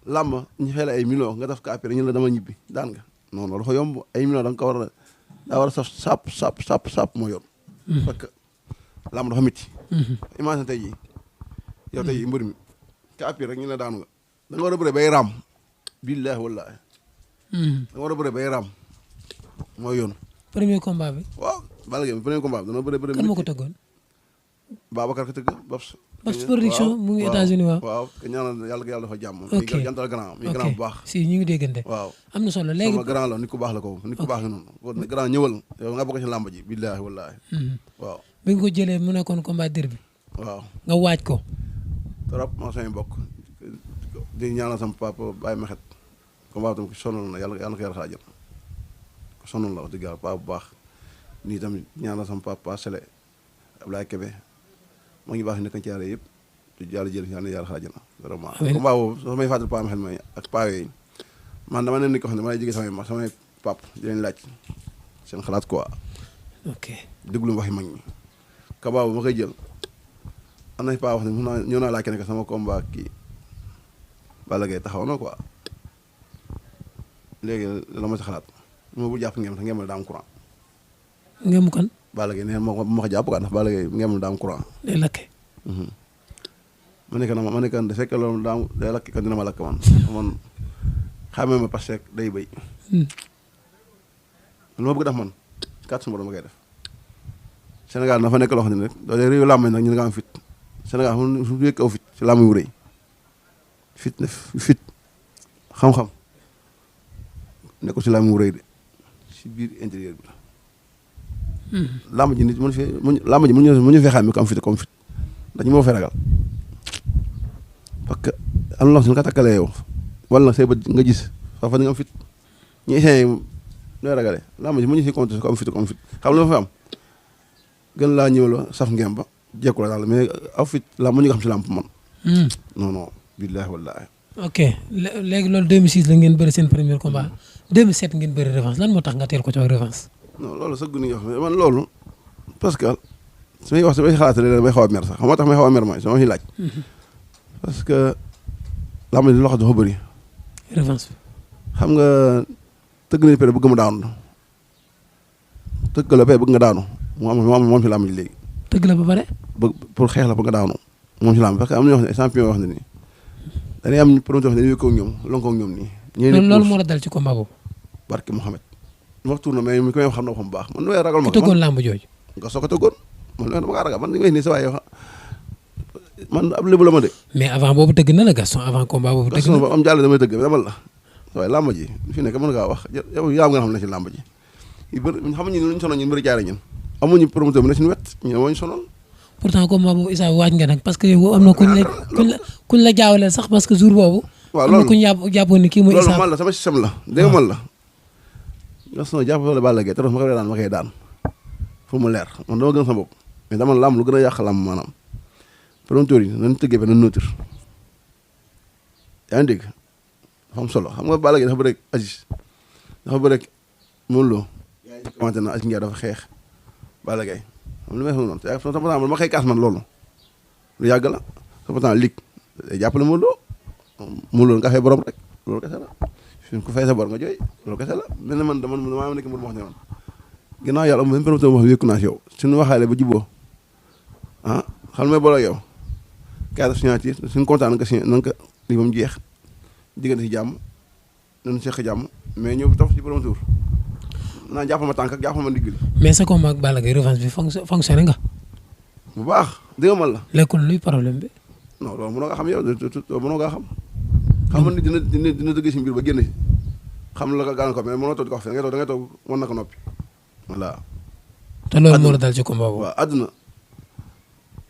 Speaker 3: lamb ñu xëy la ay millions nga def ka appuis ñu la dama ñibbi daan nga non non dafa yomb ay millions da nga ko war a daa war a saf sap moo yor parce que lamb dafa métti imagine tey jii yow tey mbër mi ka appuis rek ñu la daanu nga da nga war a bëre bay raam billaahi wallaahi da nga war a bëre bay raam mooy yoon
Speaker 2: premier combat bi
Speaker 3: waaw Balla Gaye premier combat bi dana bëre
Speaker 2: kan moo ko tëggoon
Speaker 3: Babacar ko tëgg Babs
Speaker 2: production mu ngi États-Unis
Speaker 3: waaw ke ñaanal yàlla dafa jàmm
Speaker 2: ok
Speaker 3: jantal grand mi grand bu baax
Speaker 2: si ñu ngi déggante
Speaker 3: waaw
Speaker 2: am na solo léegi
Speaker 3: sama grand la nit ku baax la ko nit ku baax nga noonu grand ñëwal yow nga bokk ci làmb ji billaahi wallaahi waaw
Speaker 2: bi nga ko jëlee mu nekkoon combat derby
Speaker 3: waaw
Speaker 2: nga waaj ko
Speaker 3: trop maa samay mbokk di ñaanal sama papa Baye Mexet combat tam ko sonal na yàlla ko yàlla xaajal ko sonal la wax dëgg yàlla papa bu baax nii tamit ñaanal sama papa Sele Ablaye Kebe moo ngi baax yi nekk ci yàlla yëpp di yàlla jël yàlla xaajal vraiment combat boobu soo may fàttali paa Mexet may ak paa yooyu man dama ne ni ko xam ne dama lay jógee samay pap di leen laaj seen xalaat quoi
Speaker 2: ok
Speaker 3: déglu waxi mag ñi combat boobu ma koy jël am na paa wax ne ñëw naa laaj ne sama combat kii Balla Gaye taxaw na quoi léegi la ma ci xalaat ma bu jàpp ngeen sax ngeen daa am courant.
Speaker 2: ngeen kan.
Speaker 3: Balla Gaye nee na ma ko jàpp quoi ndax Balla Gaye ngeen daa am courant.
Speaker 2: day lakke.
Speaker 3: ma ne que de fekk loolu daa day lakk kan dina ma lakk man xamee ma parce que day béy. lu ma bëgg def man kàttan suñu borom ma koy def Sénégal dafa nekk loo xam ne rek doo dee réew làmb nag ñu nga am fit Sénégal fu wékk aw fit ci làmb yu rëy fit ne fit xam-xam nekkul ci làmb yu rëy de ci biir intérieur bi la làmb ji nit mënu fee làmb ji mënu fee xàmme ko am fit comme fit dañu moo fee ragal parce que am na loo xam ne nga takkalee yow wala say bët nga gis fa nga am fit ñu essayé nooy ragalee làmb ji mënu fi compter ko am fit comme fit xam lu ma fi am gën laa ñëwal saf ngem ba jekku la daal mais aw fit làmb ñu nga xam si làmb man non non billaahi wallaahi
Speaker 2: ok léegi loolu 2006 la ngeen bëri seen premier combat 2007 ngeen bëri revanche lan moo tax nga teel ko ci revanche
Speaker 3: non loolu sax gën a wax man loolu parce que su may wax su may xalaat léeg-léeg may xaw a mer sax xam nga tax may xaw a mer mooy sama fi laaj parce que làmb ji loxo dafa bëri
Speaker 2: revanche
Speaker 3: xam nga tëgg nañu pere bëgg mu daanu tëgg la pere bëgg nga daanu moom ci làmb ji léegi
Speaker 2: tëgg la ba pare
Speaker 3: bëgg pour xeex la bëgg nga daanu moom ci làmb parce que am na ñoo xam ne champion yoo xam ne nii dañuy am promoteur dañuy wékkoo ak ñoom lonkoo ak ñoom nii
Speaker 2: loolu moo la dal ci combat boobu
Speaker 3: barke Mouhamed ma tourné mais mi ko xam na ko bu baax man lu may ragal ma
Speaker 2: ku tëggoon làmb jooju
Speaker 3: nga soo ko tëggoon man lu may dama kaa ragal man li may nii sa waaye man ab lébu la ma de
Speaker 2: mais avant boobu tëgg na la Gaston avant combat boobu tëgg na
Speaker 3: Gaston am jàll damay tëgg demal la waaye làmb ji fi nekk mën ngaa wax yow yaa nga xam ne ci làmb ji yu bëri xam nga ñu lu ñu sonoon ñun bëri jaare ñun amuñu promoteur bi ne suñu wet ñu moo ñu sonoon
Speaker 2: pourtant combat boobu Issa waaj nga nag parce que yow am na kuñ la jaawaleel sax parce que jour boobu
Speaker 3: waaw
Speaker 2: am na kuñ jàppoon ni kii mooy Issa
Speaker 3: loolu man la sama système la dégg man la Gaston jàppale Balla Gaye te ma koy daan fu mu leer man dama gën sama bopp mais dama làmb lu gën a yàq làmb maanaam promoteur yi nañu tëggee benn neutre yaa ngi dégg dafa am solo xam nga Balla Gaye dafa bëri Aziz dafa bëri Modou Lo yaa ngi commenté na Aziz Ndiaye dafa xeex Balla Gaye xam lu may xam noonu te pourtant ma koy kaas man loolu lu yàgg la te pourtant lig day jàppale Modou Lo nga fay borom rek loolu kese la suñ ko fay sa bor nga jooy loolu kese la mel na man damaa nekk mbir moo xam ne man ginnaaw yàlla amul benn promoteur wax wékku naa si yow suñu waxaale ba juboo ah xam lu may boole yow kaay def signature suñu kontaan nga signé na nga ko lii ba mu jeex diggante si jàmm nañu seq jàmm mais ñëw topp ci promoteur naa jàppal ma tànk ak jàppal ma ndigg li
Speaker 2: mais sa combat ak Balla Gaye revanche bi fonctionné nga
Speaker 3: bu baax dégg nga man la
Speaker 2: lekkul luy problème bi
Speaker 3: non loolu mënoo nga xam yow mënoo ngaa xam xam nga nit dina dëgg si mbir ba génn si xam la ko gàllankoor ko mais mënoo toog di ko wax fii da ngay toog mën na ko noppi voilà
Speaker 2: te loolu moo la dal ci combat boobu
Speaker 3: waaw àdduna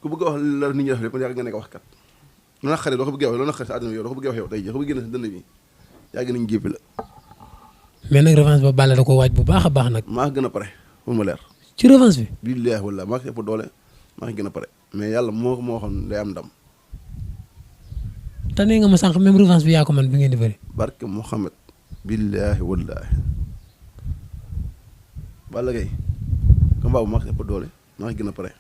Speaker 3: ku bëgg a wax la nit ñi def lépp yàgg nga nekk wax kat lu naqari doo ko bëggee wax lu naqari si àdduna yow doo ko bëggee wax yow tey jii doo ko bëgg génn si dënn bi yàgg nañ jéppi la
Speaker 2: mais nag revanche ba Balla da ko waaj bu baax a baax nag
Speaker 3: maa gën a pare pour ma leer
Speaker 2: ci revanche bi
Speaker 3: billaahi wallaahi maa ko ëpp doole maa ngi gën a pare mais yàlla moo waxoon day am ndam
Speaker 2: te nee nga ma sànq même revanche bi yaa ko man bi ngeen di bëri
Speaker 3: barke Mouhamed billaahi wallaahi Balla Gaye combat bu maa ko ëpp doole maa ngi gën a pare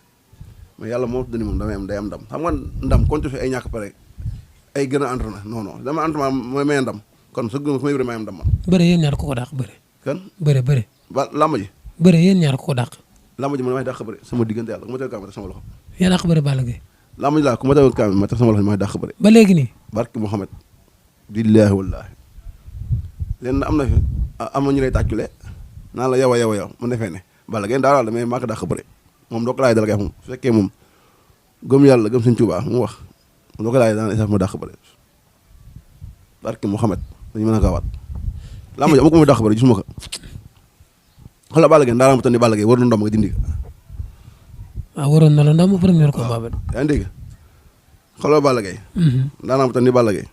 Speaker 3: mais yàlla moo dani moom damay am day am ndam xam nga ndam kontu fi ay ñàkk pare ay gën a entraîné non non dama entraînement mooy may ndam kon su ma bëri may am ndam man
Speaker 2: bëre yéen ñaar ko ko dàq bëre
Speaker 3: kan
Speaker 2: bëre
Speaker 3: ba làmb ji
Speaker 2: bëre yéen ñaar ko ko dàq
Speaker 3: làmb ji man may dàq bëri sama diggante yàlla ku ma teew kaam ma teg sama loxo
Speaker 2: yaa dàq bëre Balla Gaye
Speaker 3: làmb ji laa ku ma teew kaam ma teg sama loxo may dàq bëri
Speaker 2: ba léegi nii
Speaker 3: barke Mouhamed billaahi wallaahi leen am na fi am na ñu lay tàccule naa la yow mu defee ne Balla Gaye daal la mais maa ko dàq bëri moom doo ko laaj dala koy moom su fekkee moom gëm yàlla gëm Sëñ Tuubaa mu wax doo ko laaj daan isaf ma dàq bëri barke Mouhamed dañu mën a gaawaat làmb ji ama ko muy dàq bëri gisuma ko xoolal Balla Gaye daal ma tane Balla Gaye war na ndom nga dindi ko
Speaker 2: waaw waroon na la ndam premier combat ba
Speaker 3: yaa ngi dégg xoolal Balla Gaye daanaa ma tane Balla Gaye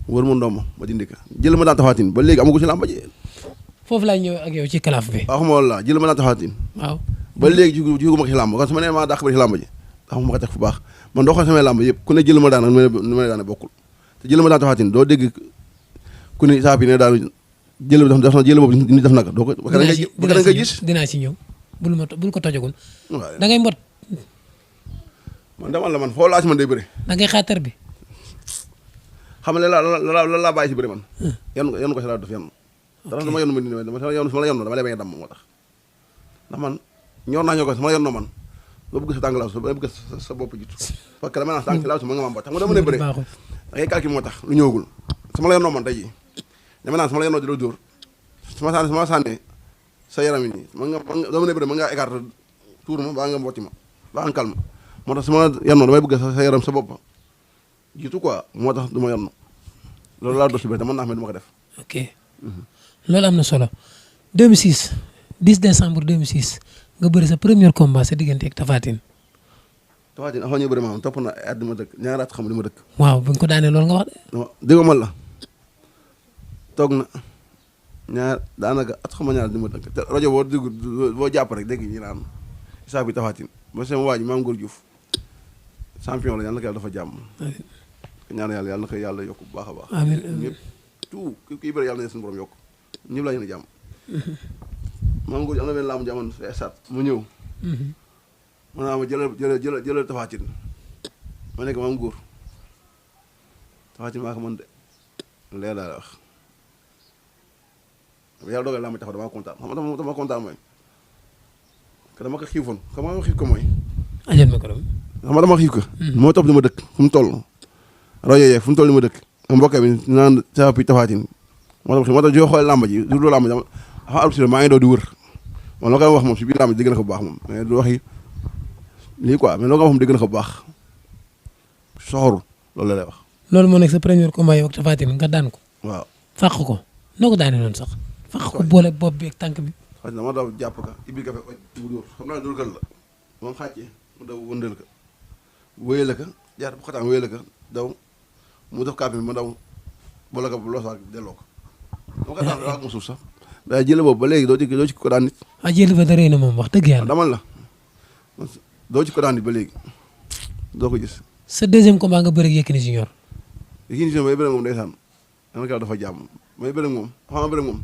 Speaker 3: wër ma ndomb ma dindi ko jël ma daan taxawaatin ba léegi amagu ci làmb ji
Speaker 2: foofu laay ñëw ak yow ci kalaaf bi
Speaker 3: waaw xam nga walla jël ma daan taxawaatin
Speaker 2: waaw
Speaker 3: ba léegi jigu ma ko ci làmb kon su ma nee maa dàq bëri ci làmb ji dafa ma ko teg fu baax man doo xool samay làmb yëpp ku ne jël ma daan ak nu ma daane bokkul te jël ma daan taxawaatin doo dégg ku ne saapi ne daanu jël bi def na jël boobu nit def na ko doo ko ba nga gis
Speaker 2: dinaa ci ñëw bul ko tojagul da ngay mbot
Speaker 3: man demal la man foo laaj man day bëri
Speaker 2: da ngay xaatar bi
Speaker 3: xam nga la laa bàyyi si bëri man yan ko si laa def yan dara dama yonu ma dama la yonu dama lay bañ a damm moo tax ndax man ñor naa ñoo ko sama la yonu man doo bëgg sa tànk laaw dama bëgg sa bopp jiitu parce que dama naan tànk laaw si ma nga ma mbot xam nga dama ne bëri da ngay calcul moo tax lu ñëwagul sama la yonu man tey jii dama naan sama la yonu di la dóor sama sànni sa yaram yi nii dama ne bëri mën ngaa écarter tuur ma baa nga mbotti ma baa nga calme moo tax su ma yannoo damay bëgg sa yaram sa bopp jiitu quoi moo tax du ma yannu loolu laa dos si bëri te mën naa xam ne du ma ko def.
Speaker 2: ok loolu am na solo 2006 10 décembre 2006 nga bëri sa premier combat sa diggante ak Tapha Tine.
Speaker 3: Tapha Tine avant ñu bëri maanaam topp na ay at di ma dëkk ñaari at xam li ma dëkk.
Speaker 2: waaw bu ñu ko daanee loolu nga wax de.
Speaker 3: dégg nga la toog na ñaar daanaka at xam ñaar di ma dëkk te rajo boo dégg boo jàpp rek dégg ñu naan Issa bi Tapha Tine ba sama waa ji Mame Ngor Diouf champion la yàlla na ko yàlla dafa jàmm. ñaan yàlla na ko yàlla yokk bu baax a baax.
Speaker 2: amiin
Speaker 3: ñëpp tout kii bëri yàlla na suñu borom yokk ñëpp laa ñu ne jàmm. Mame Ngor am na benn laamu jamono stade mu ñëw. mu naa ma jëlal Tapha Tine ma nekk Mame Ngor Tapha Tine maa ko mën de leer laa la wax yàlla dogal laa ma taxaw damaa kontaan xam nga dama kontaan mooy que dama ko xiifoon xam nga ma xiif ko mooy.
Speaker 2: ajal ma ko doon.
Speaker 3: xam nga dama xiif ko. moo topp di ma dëkk fu mu toll. rajo yeeg fu mu toll di ma dëkk. mbokk bi naan Tapha Tine moo tax joo xoolee làmb ji du loolu làmb ji maa ngi doon di wër man loo koy wax moom si biir làmb ji dégg na ko bu baax moom mais du waxi lii quoi mais loo koy wax moom dégg na ko bu baax soxoru loolu la lay wax.
Speaker 2: loolu moo nekk sa premier combat yow ak Tapha Tine nga daan ko.
Speaker 3: waaw
Speaker 2: fàq ko noo ko daanee noonu sax. fàq ko boole bopp bi ak tànk bi.
Speaker 3: xëy na ma daw jàpp ka ibi ka fe bu dóor xam naa dóor kal la moom xàccee mu daw wëndeel ka wéyee la ka jaar bu xataan wéyee la ka daw mu def kàpp bi ma daw boole ka loosaak delloo ko dama ko daan raak ma suuf sax daa jële boobu ba léegi doo ci ko daan nit.
Speaker 2: jël ba da rëy na moom wax dëgg yàlla.
Speaker 3: damal la doo ci ko daan nit ba léegi doo ko gis.
Speaker 2: sa deuxième combat nga bëri ak Yékini Junior.
Speaker 3: Yékini Junior may bëri moom ndeysaan yàlla na ko dafa jàmm may bëri moom xam nga bëri moom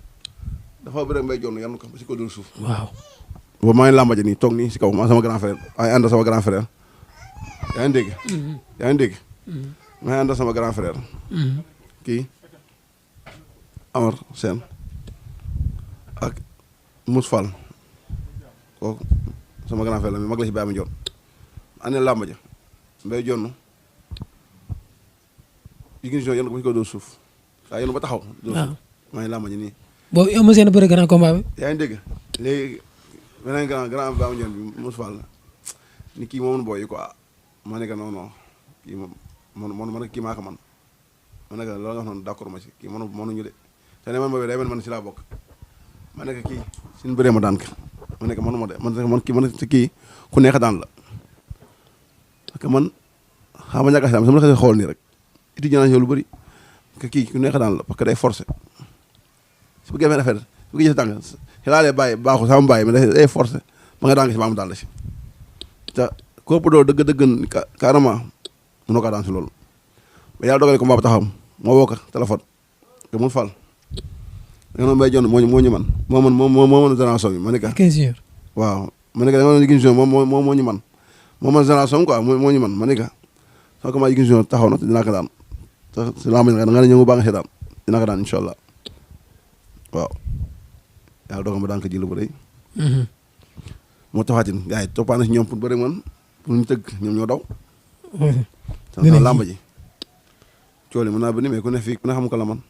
Speaker 3: dafa bëri mbay jonn yàlla na ko si ko dóor suuf.
Speaker 2: waaw.
Speaker 3: boobu maa ngi làmbaje nii toog nii si kaw maa sama grand frère ay ànd sama grand frère yaa ngi dégg. yaa ngi dégg. maa ngi ànd sama grand frère. kii Amar Sène ak Moussa Fall kooku sama grand frère la mais mag la si Baye Ma Ndione ànd làmbaje mbay jonn Yékini Junior yàlla na ko si ko dóor suuf waaye yéen ba taxaw.
Speaker 2: waaw
Speaker 3: maa ngi làmbaje nii.
Speaker 2: boobu yow mos a bëri grand combat bi.
Speaker 3: yaa ngi dégg léegi beneen grand Baye Ma Ndione bi Moussa Fall ni kii moom booy yi quoi ma ne ko non non kii moom man kii maa ko man ma ne ko loolu nga wax noonu d'accord ma si kii mënuñu de te ne man boobu day mel man si laa bokk ma ne ko kii suñu bëree ma daan ko ma ne ko manuma de man kii ku neex daan la parce que man xam nga ñàkk a sama la ko xool nii rek étudiant naa lu bëri que kii ku neex daan la parce que day forcé su bëggee benn affaire su bëggee gis tànk si laa lay bàyyi baaxul sama bàyyi mais day forcé ba nga daan si ma am daan la si te kooku doo dëgg carrément mënoo kaa daan si loolu mais yàlla dogal ko mbaa ba taxawam moo woo ko téléphone te mu fal da nga mbay jonn moo ñu man moo mën génération bi ma ne ko
Speaker 2: 15 jours.
Speaker 3: waaw ma ne ko da nga Yékini Junior moo ñu man moo mën génération quoi moo ñu man ma ne ko soo ko maa Yékini Junior taxaw na te dinaa ko daan te si lamb da nga ne ñëw baa nga seetaan dinaa ko daan incha allah waaw yàlla dogal ma daan ko jël bu rëy moo Tapha Tine gars yi toppaa na si ñoom pour bëri man pour ñu tëgg ñoom ñoo daw sama làmb ji cooli mën naa bëri mais ku ne fii ku ne xam ko la man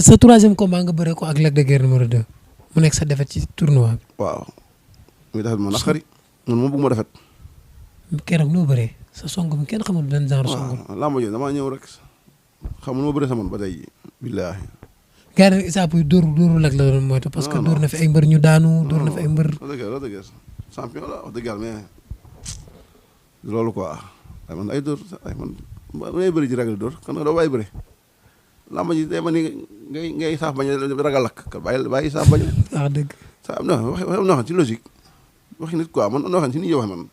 Speaker 2: sa troisième combat nga bëre ko ak Lac de Guiers numéro 2 mu nekk sa défaite ci tournoi bi.
Speaker 3: waaw muy defet ma naqari man moom bëgg ma defet
Speaker 2: keroog noo bëree sa song mi kenn xamul benn genre song.
Speaker 3: waaw làmb ji damaa ñëw rek xam nu ma bëri sa man ba tey billaahi
Speaker 2: gars yi nag Issa Pouye dóoru Lac la doon moytu parce que dóor na fi ay mbër ñu daanu dóor na fi ay mbër.
Speaker 3: wax dëgg champion la wax dëgg yàlla mais loolu quoi ay man ay dóor ay man may bëri ji ragal dóor kon doo bàyyi bëri làmb ji day ma ni ngay saaf bañ ragal lakk ka bàyyi saaf bañ
Speaker 2: wax dëgg
Speaker 3: sa am na wax ci logique waxi nit quoi man am na wax si nit ñi waxe man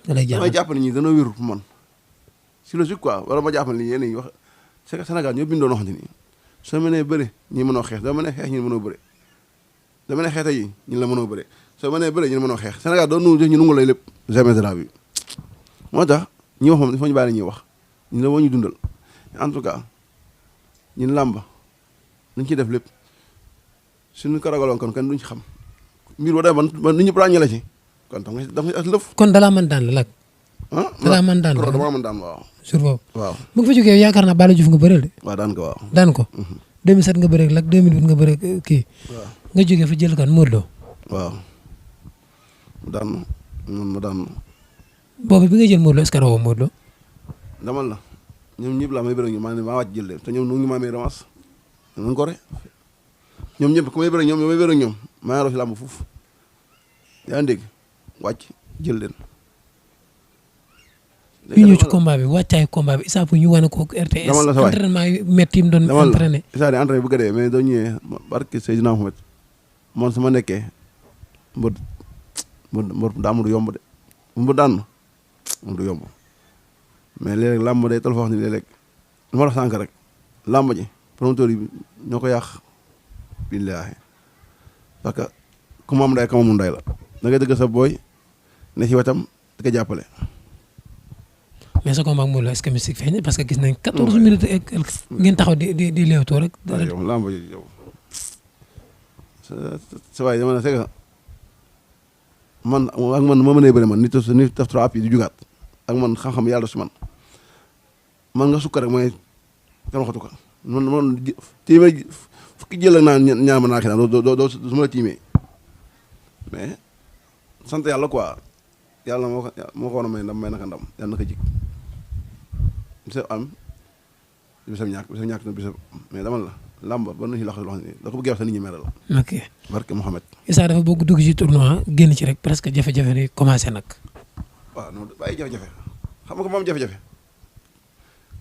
Speaker 3: damay jàpp ne ñi dana wéru pour man si logique quoi wala ma jàpp ne yéen ñi wax c'est que Sénégal ñoo bindoo noo xam ne nii soo mënee bëri ñi mënoo xeex doo mënee xeex ñi mënoo bëri doo mënee xeex yi ñi la mënoo bëri soo mënee bëri ñu mënoo xeex Sénégal doo nu ñu nungu lay lépp jamais de la vie moo tax ñi wax moom dafa ñu bàyyi ñuy wax ñu la woo ñu dundal en tout cas ñun làmb nañ ciy def lépp suñu ko ragaloon kon duñ ci xam mbir boo demee ba nit ñi ràññee la ci kon tam nga as lëf.
Speaker 2: kon dalaa mën daan la Lac.
Speaker 3: ah
Speaker 2: dalaa mën daan la
Speaker 3: damaa mën daan waaw.
Speaker 2: jour boobu.
Speaker 3: waaw
Speaker 2: bu nga fa jógee yaakaar naa Balla Diouf nga bëreel de.
Speaker 3: waaw daan ko waaw.
Speaker 2: daan ko. 2007 nga bëree Lac 2008 nga bëree kii.
Speaker 3: waaw
Speaker 2: nga jógee fa jël kan Modou Lo.
Speaker 3: waaw daan man ma daan.
Speaker 2: boobu bi nga jël Modou Lo est-ce que rawoo Modou Lo.
Speaker 3: damal la ñoom ñëpp laa may bëri ñu maa wàcc jël leen te ñoom ñu maa may revanche ñu ko re ñoom ñëpp ku may bëri ñoom may bëri ñoom maa ngi raw si làmb foofu yaa ngi dégg wàcc jël leen.
Speaker 2: ñu ñëw ci combat bi wàccaay combat bi Issa Pouye ñu wane ko RTS.
Speaker 3: damal la sa waay
Speaker 2: entraînement yu métti yi mu doon entraîné.
Speaker 3: Issa di entraîné bu gëdee mais doo ñëwee barke Seydina Mohamed man su ma nekkee mbër daa du yomb de mbër daan na du yomb mais léeg-léeg làmb day toll foo xam ne léeg-léeg lu ma wax sànq rek làmb ji promoteur yi ñoo ko yàq billaahi parce que ku mu am nday ka mu nday la da ngay dëgg sa booy ne ci wetam di ko jàppale.
Speaker 2: mais sa combat ak Modou Lo est-ce que mystique feeñ parce que gis nañ 14 minutes et ngeen taxaw di léewtoo rek.
Speaker 3: waaw yow làmb ji yow sa waay dama ne c'est que man ak man ma mënee bëri man nit def 3 appuis di jugaat ak man xam-xam yàlla su man nga sukk rek mooy kan waxatu ko man téeméer fukki jël ak naan ñaar ma naa ki naan doo su ma la tiimee mais sant yàlla quoi yàlla moo ko war a may ndam may naka ndam yàlla na ko jik bisab am bisab ñàkk na bisab mais dama la làmb ba nu si lax loo xam ne da ko bëggee wax sa nit ñi mere la.
Speaker 2: ok
Speaker 3: barke Mouhamed.
Speaker 2: Issa dafa bëgg dugg ci tournoi génn ci rek presque jafe-jafe ni commencé nag.
Speaker 3: waaw non bàyyi jafe-jafe xam nga ko moom jafe-jafe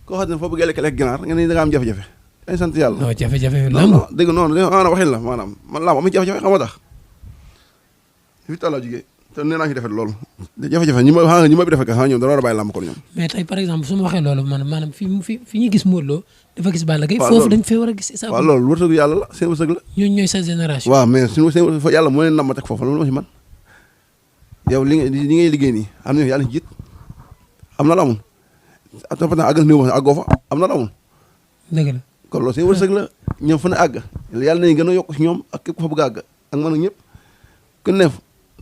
Speaker 3: koo xam ne foo bëggee lekk ginaar nga ne da nga am jafe-jafe dañ sant yàlla.
Speaker 2: non jafe-jafe lamb
Speaker 3: non dégg noonu maanaam waxin la maanaam man lamb amuñ jafe-jafe xam nga tax fi tàllaa jugee te nee naa ci defet loolu jafe-jafe ñi ma bi defee ka ñoom da war a bàyyi lamb kon ñoom.
Speaker 2: mais tey par exemple su ma waxee loolu maanaam fi ñu gis Modou Lo dafa gis Balla Gaye foofu dañ fee war a gis Issa Pouye.
Speaker 3: waaw loolu wërsëgu yàlla la seen wërsëg la.
Speaker 2: ñooñu ñooy sa génération.
Speaker 3: waaw mais suñu seen yàlla moo leen nam ma teg foofu loolu ma si man yow li ngay liggéey nii am na yàlla ci jiit am na la amul toppatoo àgg na néew ma àggoo fa am na la amul.
Speaker 2: dëgg la
Speaker 3: kon loolu seen wërsëg la ñoom fa ne àgg yàlla nañu gën a yokk si ñoom ak képp ku fa bëgg a àgg ak man ak ñëpp ku ne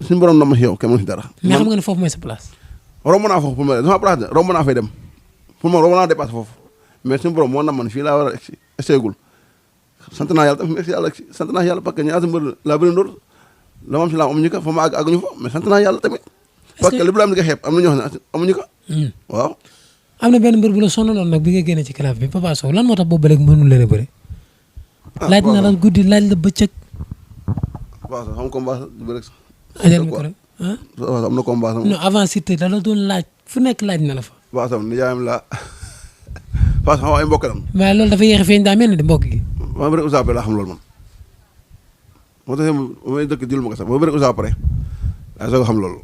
Speaker 3: suñu borom na ma si yow kenn mënu si dara.
Speaker 2: mais xam nga ne foofu mooy sa place.
Speaker 3: romb naa foofu pour ma sama place de romb naa fay dem pour ma romb naa dépassé foofu mais suñu borom moo na man fii laa war a esseegul sant naa yàlla tamit yàlla sant naa yàlla parce que ñaata mbër laa bëri ndóor la ma am si laa amuñu ko fa ma àgg àgguñu fa mais sant naa yàlla tamit. parce que lépp lu am di nga xeeb am na ñoo xam ne amuñu ko. waaw.
Speaker 2: am na benn mbër bu la sonaloon nag bi nga génne ci classe bi Papa Sow lan moo tax boobu ba léegi mënul leen a bëri. laaj na la guddi laaj la bëccëg.
Speaker 3: waaw sax xam combat du bëri sax.
Speaker 2: ajal mi ko rek ah.
Speaker 3: waaw am na combat sax.
Speaker 2: non avant Siteu da la doon laaj fu nekk laaj na la fa.
Speaker 3: waaw sax nijaayam la parce que xam nga ay mbokk la.
Speaker 2: waaye loolu dafa yéex a feeñ daa mel ni di mbokk gi.
Speaker 3: maa bëri Ousa laa xam loolu man moo tax may dëkk jël ma ko sax moo bëri Ousa après daa soog a xam loolu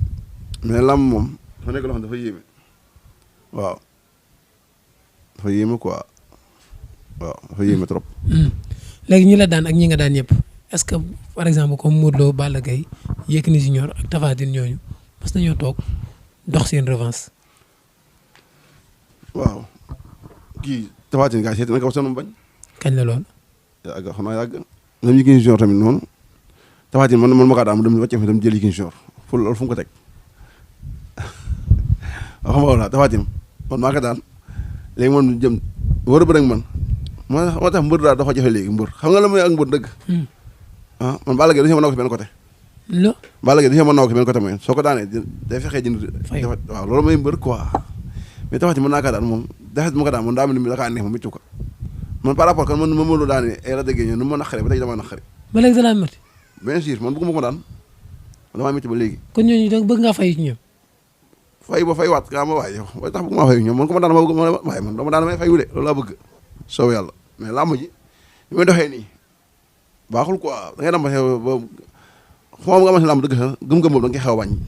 Speaker 3: mais lamb moom dafa nekk loo xam dafa yéeme waaw dafa yéeme quoi waaw dafa yéeme trop.
Speaker 2: léegi ñi la daan ak ñi nga daan ñëpp est-ce que par exemple comme Modou Lo Balla Gaye Yékini Junior ak Tapha Tine ñooñu parce que ñoo toog dox seen revanche.
Speaker 3: waaw kii Tapha Tine gars yi seet na ko seen bañ.
Speaker 2: kañ la lool.
Speaker 3: yàgg xam naa yàgg. même Yékini Junior tamit noonu Tapha Tine man ma kaa daan mu dem wàcce fa dem jël Yékini Junior fu loolu fu mu ko teg waaw xam nga wala Tapha Tine man maa ko daan léegi man jëm war a bëri ak man moo tax mbër daal dafa jafe léegi mbër xam nga la mooy ak mbër dëgg. ah man Balla Gaye du si mën a ko si benn côté.
Speaker 2: lo
Speaker 3: Balla Gaye du si mën a ko si benn côté mooy soo ko daanee day fexee jënd. waaw loolu mooy mbër quoi mais Tapha Tine mën naa kaa daan moom defet mu ko daan man daa mel ni da kaa neex ma mucc ko man par rapport kan man ma mënul daanee ay la déggee ñoom nu ma naqaree ba tey dama naqari.
Speaker 2: ba léegi da laa métti.
Speaker 3: bien sûr man bëgguma ko daan damaa métti ba léegi.
Speaker 2: kon ñooñu da bëgg ngaa fay ci ñoom.
Speaker 3: fay ba fay waat nga ma waay yow waaye tax bëgg maa fay ñoom man ko ma daan ma bëgg ma waaye man dama daan may fayu de loolu laa bëgg soow yàlla mais làmb ji li may doxee nii baaxul quoi da ngay dem ba foo nga ma si làmb dëgg sax gëm-gëm boobu da nga koy xew a wàññi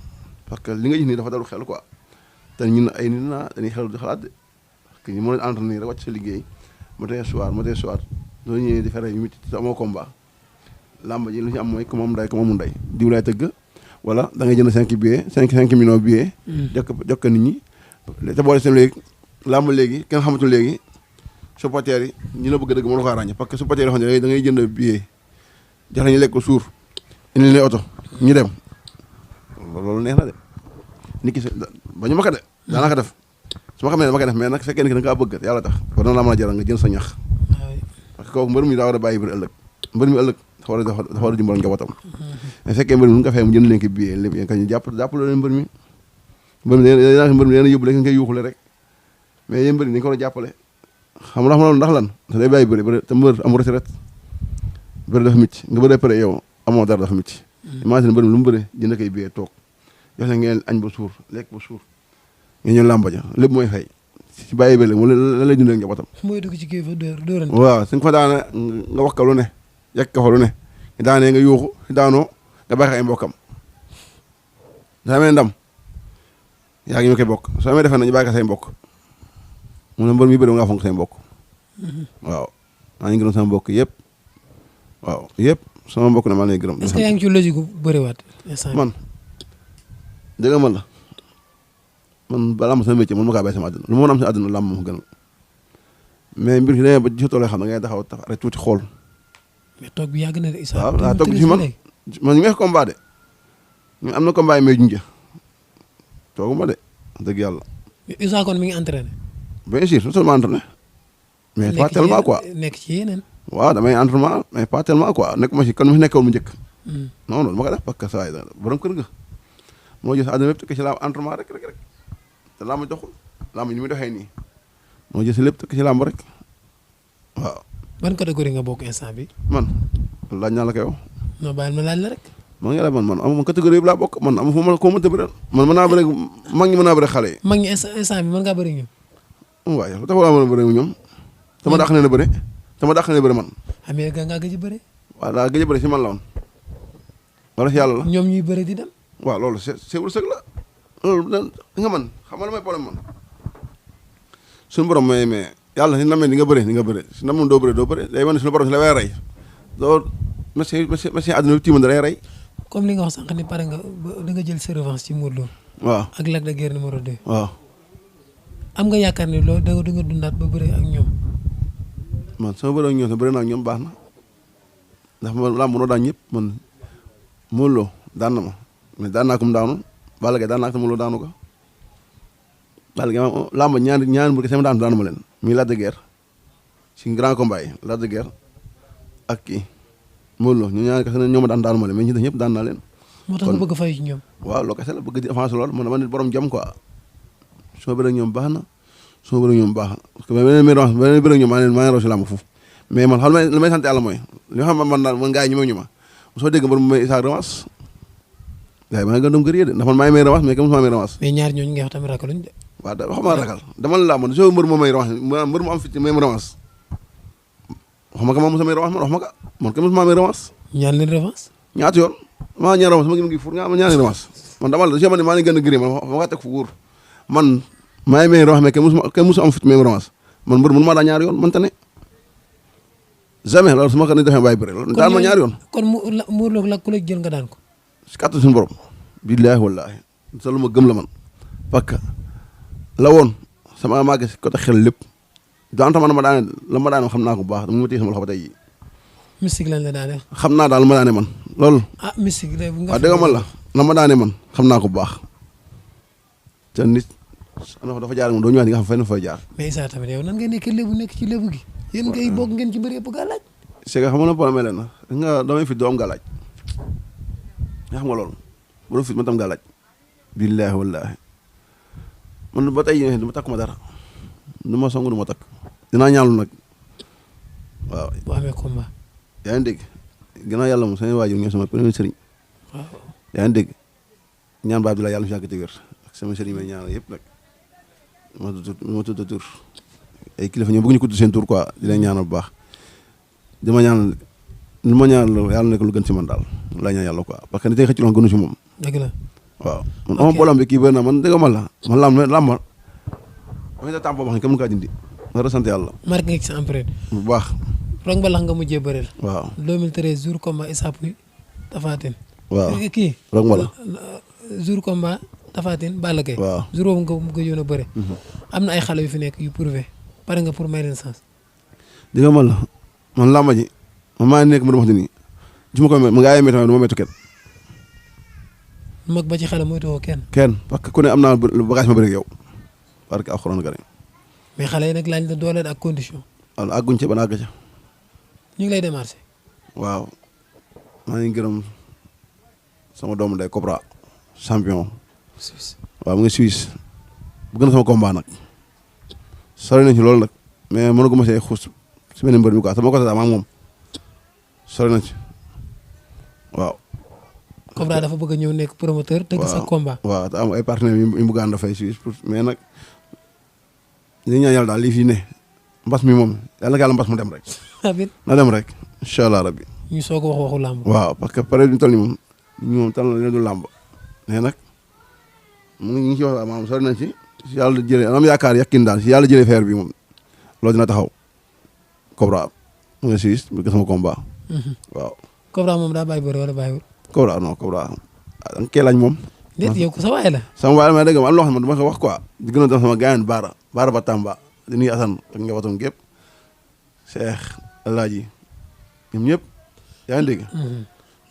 Speaker 3: parce que li nga gis nii dafa dalu xel quoi te ñun ay nit naa dañuy xel di xalaat de parce que ñu mën a entraîner rek wàcc sa liggéey matin soir doo ñëwee di fere yu métti te amoo combat làmb ji lu ñu am mooy ku moom nday ku moomul nday diw lay tëgg wala da ngay jënd 5 billets 5 millions billets. jokk ko nit ñi te boole seen léegi làmb léegi kenn xamatul léegi supporters yi ñi la bëgg dëgg mën na ko ràññee parce que supporters yoo xam ne da ngay jënd billet jox la ñu lekk ko suur indi leen oto ñu dem loolu neex na de nit ki ba ñu ma ko de daanaka def su ma xamee ne ma koy def mais nag fekkee ni da nga kaa bëgg yàlla tax war na la mën a jaral nga jël sa ñax parce que kooku mbër mi daa war a bàyyi biir ëllëg mbër mi ëllëg dafa war a dimbal njabootam mais fekkee mbër mi nga fay mu jënd leen ki billet lépp yéen kañ jàppaloo leen mbër mi leen yóbbu leen ngay yuuxule rek mais yéen mbër mi dañu ko war a jàppale xam ndax lan te day bàyyi bëri te mbër amul retraite bëri dafa micc nga bëri pare yow amoo dara dafa micc imagine mbër mi lu mu bëri jënd koy billet toog jox leen ngeen añ ba suur lekk ba suur ngeen ñëw làmba ja lépp mooy fay si bàyyi bëri mu la lay dundee njabootam
Speaker 2: mooy dugg ci kii fa dóorante
Speaker 3: waaw su nga fa daane nga wax ka lu ne yekk ka fa lu ne daanee nga yuuxu daanoo nga bàyyi ay mbokkam daa amee ndam yaa ngi ñu koy bokk soo amee defee nañu bàyyi ko say mbokk mu ne mbër mi bëri nga fonk say mbokk waaw maa ngi gërëm sama mbokk yëpp waaw yëpp sama mbokk ne maa ngi lay gërëm.
Speaker 2: est-ce que yaa ngi ci logique gu bëriwaat
Speaker 3: man dëgg man la man ba làmb sama métier man ma kaa bàyyi sama àdduna lu ma mën a am si àdduna làmb moo gënal mais mbir mi dañuy ba ci tool xam da ngay taxaw rek tuuti xool.
Speaker 2: mais toog bi yàgg na de Issa.
Speaker 3: waaw daa toog bi si man ñu ngi combat de ñu am na combat yi may junjee tooguma de dëgg yàlla.
Speaker 2: Issa kon mi ngi entraîné.
Speaker 3: bien sûr non seulement entraîné. mais pas tellement quoi
Speaker 2: nekk ci yeneen.
Speaker 3: waaw damay entraînement mais pas tellement quoi nekk ma si kon mu nekkoon mu njëkk. non non ma ko def parce que saa yi borom kër ga moo jël sa àdduna lépp tëkk ci làmb entraînement rek te làmb joxul làmb ñu muy doxee nii moo jël si lépp tëkk ci làmb rek waaw.
Speaker 2: ban catégorie nga bokk instant bi.
Speaker 3: man laaj naa la ko yow.
Speaker 2: non bàyyil ma laaj la rek.
Speaker 3: man nga la man amuma catégorie yëpp laa bokk man amu fu ma koo mënta bëri man mën naa bëri mag ñi mën naa bëri xale yi.
Speaker 2: mag ñi instant bi mën ngaa bëri ñoom.
Speaker 3: waaye lu tax wala mën a bëri ñoom. sama dàq ne la bëri sama dàq ne la bëri man.
Speaker 2: mais ga ngaa gëj a bëri.
Speaker 3: waaw daa gëj a bëri si man la woon wala si yàlla la.
Speaker 2: ñoom ñuy bëri di dem.
Speaker 3: waaw loolu c'est wërsëg la loolu nga man xam nga la may problème man suñu borom mais yàlla si namee di nga bëri di nga bëri si namoon doo bëri day mel ni suñu borom si la way rey doo monsieur àdduna bi tiima da lay rey.
Speaker 2: comme li nga wax sànq ni pare nga da nga jël sa revanche ci Modou Lo.
Speaker 3: waaw
Speaker 2: ak Lac de Guiers numéro 2.
Speaker 3: waaw.
Speaker 2: am nga yaakaar ni loolu da nga dundaat ba bëri ak ñoom.
Speaker 3: man sama bëri ak ñoom sa bëri naa ak ñoom baax na ndax man laa mënoo daan ñëpp man Modou Lo daan na ma mais daan naa ko mu daanu Balla Gaye daan naa ko Modou Lo daanu ko Balla Gaye ma làmb ñaari mbir sama daanu ma leen muy Lac de Guiers si grand combat yi Lac de Guiers ak kii Modou Lo ñu ñaari kese ñoom daan daanu ma leen mais ñi def ñëpp daan naa leen.
Speaker 2: moo tax nga bëgg fay ci ñoom.
Speaker 3: waaw loo kese la bëgg di avancer lool man dama nit borom jam quoi su ma bëri ak ñoom baax na su ma bëri ak ñoom baax na parce que beneen bëri ak ñoom maa ngi raw si làmb foofu mais man xam li may sant yàlla mooy li nga xam man daal man gars yi ñu ma soo dégg mbër mu may Issa revanche gars yi maa ngi gën doom kër yi de ndax man maa ngi may revanche mais kenn musuma may revanche.
Speaker 2: mais ñaar ñooñu nga wax tamit ragaluñ de.
Speaker 3: waaw da xam nga ragal dama la man soo mbër moo may revanche mbër mu am fit may revanche wax ma ko moom mosuma may revanche man wax ma ko man kenn musuma may revanche.
Speaker 2: ñaar leen revanche.
Speaker 3: ñaata yoon maa ñaar revanche sama ngi fur nga ñaari revanche man dama la man maa ngi gën a gërëm man ma teg fu wóor man maa ngi may revanche mais kenn musu am fit may revanche man mbër mënu maa daa ñaari yoon man tane jamais loolu su ma ko defee bàyyi bëri loolu daan ma ñaari yoon.
Speaker 2: kon mu loog la ku la jël nga daan ko.
Speaker 3: si kàttan suñu borom. billaahi wallaahi sa lu ma gëm la man parce que la woon sama màgg si côté xel lépp donte man ma daane la ma daane xam naa ko bu baax dama ma téye sama loxo ba tey.
Speaker 2: mystique lañ la daane.
Speaker 3: xam naa daal ma daane man loolu.
Speaker 2: ah mystique de bu nga.
Speaker 3: waaw dëgg man la ma daane man xam naa ko bu baax te nit dafa jaar moom doo ñëwaat di nga xam fenn fay jaar.
Speaker 2: mais Issa tamit yow nan ngay nekk lébu nekk ci lébu gi. yéen ngay bokk ngeen ci bëri yëpp gàllaaj.
Speaker 3: c'est que xam nga problème leen na nga damay fit doo am gàllaaj nga xam nga loolu bu doon fit man tam gàllaaj billaahi wallaahi man ba tey du ma takkuma dara du ma song du ma takk dinaa ñaanlu nag waaw.
Speaker 2: boo amee combat.
Speaker 3: yaa ngi dégg gannaaw yàlla moom sama waajur ñoo sama premier sëriñ.
Speaker 2: waaw
Speaker 3: yaa ngi dégg ñaan ba Abdoulaye yàlla na fi yàgg te wér ak sama sëriñ may ñaanal yëpp nag ma tudd tur ay kilifa ñoo bëgg ñu ko tudd seen tur quoi di leen ñaanal bu baax dama ñaanal lu ma ñaanal yàlla nekk lu gën si man daal laa ñaan yàlla quoi parce que nit yi xëcc loon gënu si moom.
Speaker 2: dëgg la
Speaker 3: waaw man ama bolam bi kii bëri na man dëgg ma la man lam ma dafay tax boo xam ne kenn mu kaa dindi war a sant yàlla.
Speaker 2: marqué nga ci sa empreinte.
Speaker 3: bu baax.
Speaker 2: Rong Mbalax nga mujjee bëreel.
Speaker 3: waaw
Speaker 2: 2013 jour combat Issa Pouye Tapha Tine.
Speaker 3: waaw
Speaker 2: kii.
Speaker 3: Rong Mbalax.
Speaker 2: jour combat Tapha Tine Balla Gaye.
Speaker 3: waaw
Speaker 2: jour boobu nga gëjoon a bëre. am na ay xale yu fi nekk yu prouvé pare nga pour may leen sens.
Speaker 3: dëgg ma la man làmba ji man maa nekk ma dama wax ni su ma ko ma ngaa yemee tamit du ma méttu kenn.
Speaker 2: mag ba ci xale mooy too kenn.
Speaker 3: kenn parce que ku ne am naa bagage ma bëri ak yow parce que alxuraan karim.
Speaker 2: mais xale yi nag laaj la doole ak condition.
Speaker 3: waaw àgguñ ca ba àgg ca.
Speaker 2: ñu ngi lay démarché.
Speaker 3: waaw maa ngi gërëm sama doomu day Cobra champion.
Speaker 2: Suisse.
Speaker 3: waaw mu ngi Suisse bëgg na sama combat nag sori nañ ci loolu nag mais mënaguma see xuus si benn mbër mi quoi sama côté daal maa ngi moom sori nañ ci waaw.
Speaker 2: Cobra dafa bëgg a ñëw nekk promoteur. tëgg sa combat.
Speaker 3: waaw te am ay partenaires yu mu bëgg a dafay Suisse mais nag li ñaan yàlla daal lii fii ne mbas mi moom yàlla na yàlla mbas mu dem rek.
Speaker 2: amiin
Speaker 3: na dem rek incha allah rabbi.
Speaker 2: ñu soog a wax waxu làmb.
Speaker 3: waaw parce que pare ñu toll nii moom ñu moom tal na leen du làmb mais nag mu ngi ci wax maanaam sori nañ ci si yàlla jëlee am yaakaar yàqin daal si yàlla jëlee feer bi moom loolu dina taxaw Cobra mu ngi Suisse bu sama combat. waaw.
Speaker 2: Cobra moom daa bàyyi bëri wala bàyyiwul.
Speaker 3: Cobra non Cobra da nga koy laaj moom.
Speaker 2: déet yow ko sa waay la.
Speaker 3: sama waay la may dégg am loo xam ne dama ko wax quoi di gën a dem sama gaañan Baara ba Tamba di nuyu Assane ak njabootam gépp Cheikh Alaaji ñoom ñëpp yaa ngi dégg.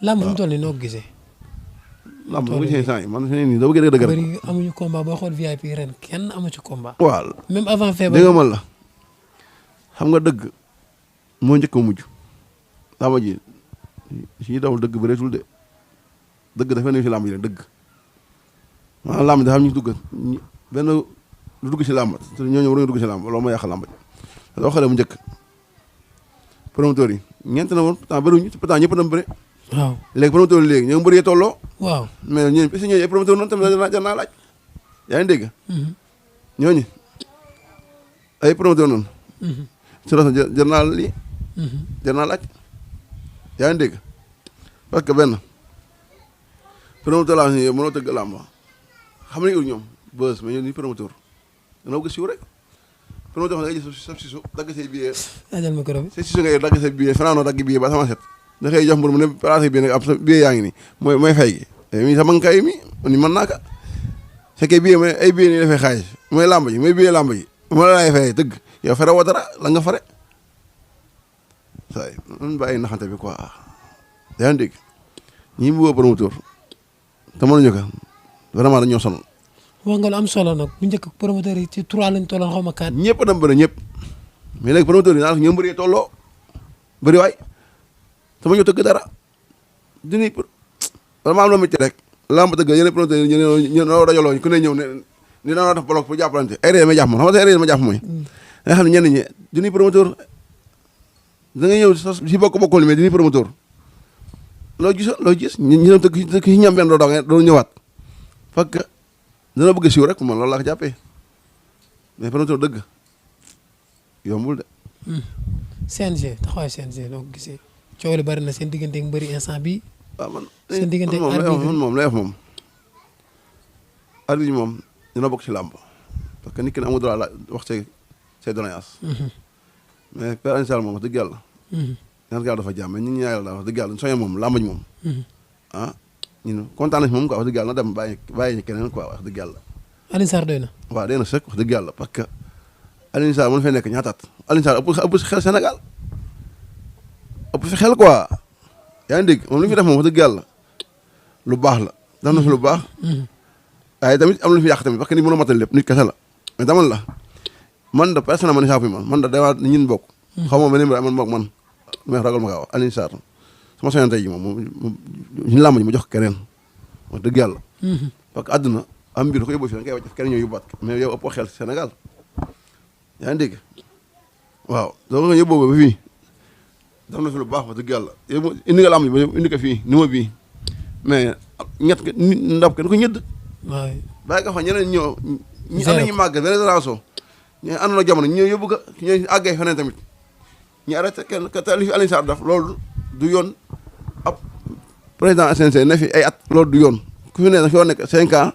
Speaker 2: làmb mu toll nii noo ko gisee.
Speaker 3: làmb bu gisee saa yi man fi nii dama gën a dëgër.
Speaker 2: bëri amuñu combat boo xool VIP ren kenn amu ci combat.
Speaker 3: waaw
Speaker 2: même avant feebar.
Speaker 3: dégg nga man la xam nga dëgg moo njëkk a mujj làmb ji si dawul dëgg bëreetul de dëgg dafa ne si làmb ji rek dëgg maanaam làmb dafa am ñu dugg benn lu dugg si làmb te ñooñu waruñu dugg si làmb loolu ma yàq làmb ji soo xoolee mu njëkk promoteur yi ñeent na woon pourtant bëriwuñu pourtant ñëpp dem bëri.
Speaker 2: waaw
Speaker 3: léegi promoteur yi léegi ñoo ngi bëri tolloo.
Speaker 2: waaw
Speaker 3: mais ñooñu parce que ñooñu ay promoteur noonu tamit jar naa laaj yaa ngi dégg. ñooñu ay promoteur noonu. su la jar naa lii. jar naa laaj yaa ngi dégg parce que benn promoteur laa si mënoo tëgg làmb xam nañu ñoom bës mais ñoom ni promoteur dana bëgg siiw rek promoteur xam ne ngay jël sa sisu dagg say billet.
Speaker 2: ajal micro bi.
Speaker 3: sa sisu ngay dagg say billet fanaanoo dagg billet ba sama set da koy jox mbir mu ne place bi nag ab sa billet yaa ngi nii mooy fay gi mi sama kay mi ni mën naa ka fekkee billet mooy ay billet nii dafay xaalis mooy làmb ji mooy billet làmb ji ma la laay fay tëgg yow fere woo dara la nga fare say man bàyyi naxante bi quoi yaa ngi dégg ñi mu woo promoteur te mënuñu ko vraiment dañoo sonal.
Speaker 2: wax nga lu am solo nag bu njëkk promoteur yi ci 3 lañ tolloon xaw ma 4.
Speaker 3: ñëpp a dem bëri ñëpp mais léegi promoteur yi daanaka ñoom bëri tolloo bëri waay te ma ñëw tëgg dara dinañ vraiment am loo métti rek lamb tëgg yeneen promoteur yi ñu dajaloo ku ne ñëw ne ni daanoo def bloc pour jàppalante ay réew ma jàpp ma xam nga ay réew ma jàpp mooy. nga xam ne ñenn ñi dinañ promoteur da ngay ñëw si bokkul mais dinañ promoteur loo gis ñu doon tëgg si ñam benn doo ñëwaat parce que dana bëgg siiw rek man loolu laa ko jàppee mais promoteur dëgg yombul de.
Speaker 2: CNG taxawaay CNG noo ko gisee coow li bari na seen diggante ak mbëri instant bi
Speaker 3: waaw man
Speaker 2: seen diggante ak arbitre
Speaker 3: moom lay wax moom arbitre moom dina bokk ci làmb parce que nit ki ne amul droit la wax say doléances mais Père Alioune Sall moom wax dëgg yàlla ñaan yàlla dafa jàmm mais ñun ñaa yàlla daal wax dëgg yàlla soñe moom làmb ji moom ah ñun kontaan nañ moom quoi wax dëgg yàlla na dem bàyyi ñu keneen quoi wax dëgg yàlla
Speaker 2: Alioune Sarr doy na
Speaker 3: waaw doy na sëkk wax dëgg yàlla parce que Alioune Sarr mën fay nekk ñaataat Alioune Sarr ëpp si xel Sénégal ëpp fi xel quoi yaa ngi dégg moom li mu fi def moom wax dëgg yàlla lu baax la def na fi lu baax waaye tamit am lu fi yàq tamit parce que nit mënoo matal lépp nit kese la mais dama la man da personnellement man da dawaa ñun bokk xaw ma beneen man bokk man mais ragal ma kaa wax Alioune Sarr sama soñante yi moom ñu làmb ji ma jox keneen wax dëgg yàlla parce que àdduna am mbir ko yóbbu fi da nga koy wàcc keneen ñëw yóbbuwaat mais yow ëppoo xel Sénégal yaa ngi dégg waaw doo nga yóbboo ba fii def na fi lu baax wax dëgg yàlla yow indi nga làmb ji ba indi ko fii ni ma bii mais ñett ndab kenn ko ñëdd
Speaker 2: waaw
Speaker 3: bàyyi nga fa ñeneen ñoo ñu am nañu màgg beneen génération ñu ànd na jamono ñoo yóbbu ko ñoo àggee feneen tamit ñu arrêté kenn te li fi Alioune Sarr def loolu du yoon ab président SNC ne fi ay at loolu du yoon ku fi ne fi war nekk 5 ans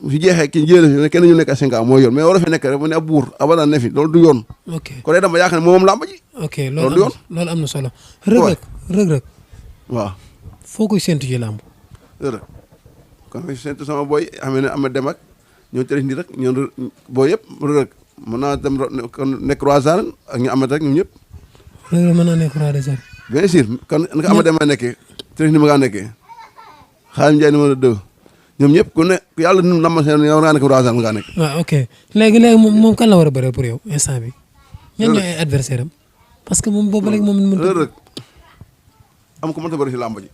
Speaker 3: su jeexee ki jëlee kenn ñu nekk 5 ans mooy yoon mais war a fi nekk rek mu ne ab buur abadan ne fi loolu du yoon.
Speaker 2: ok
Speaker 3: kon day dem ba yaakaar ne moom làmb ji.
Speaker 2: ok
Speaker 3: loolu du yoon
Speaker 2: loolu am na solo. rëg-rëg
Speaker 3: waaw
Speaker 2: foo koy séntu ci làmb.
Speaker 3: rëg kon fi séntu sama boy xam ne am na dem ak ñoo tëri nii rek ñoo booy yëpp rëg mën naa dem nekk roi des arènes ak ñu amat rek ñun ñëpp.
Speaker 2: rëg mën naa nekk roi des arènes.
Speaker 3: bien sûr kon nga ama dem a nekkee tëri ni ma ngaa nekkee Xaadim Njaay numéro 2 ñoom ñëpp ku ne yàlla nu nam seen yow ngaa nekk roi des arènes ngaa nekk.
Speaker 2: waaw ok léegi moom kan la war a bëree pour yow instant bi ñan ñooy ay adversaire am parce que moom boobu léegi moom.
Speaker 3: rëg am ko mënta bëri si làmb ji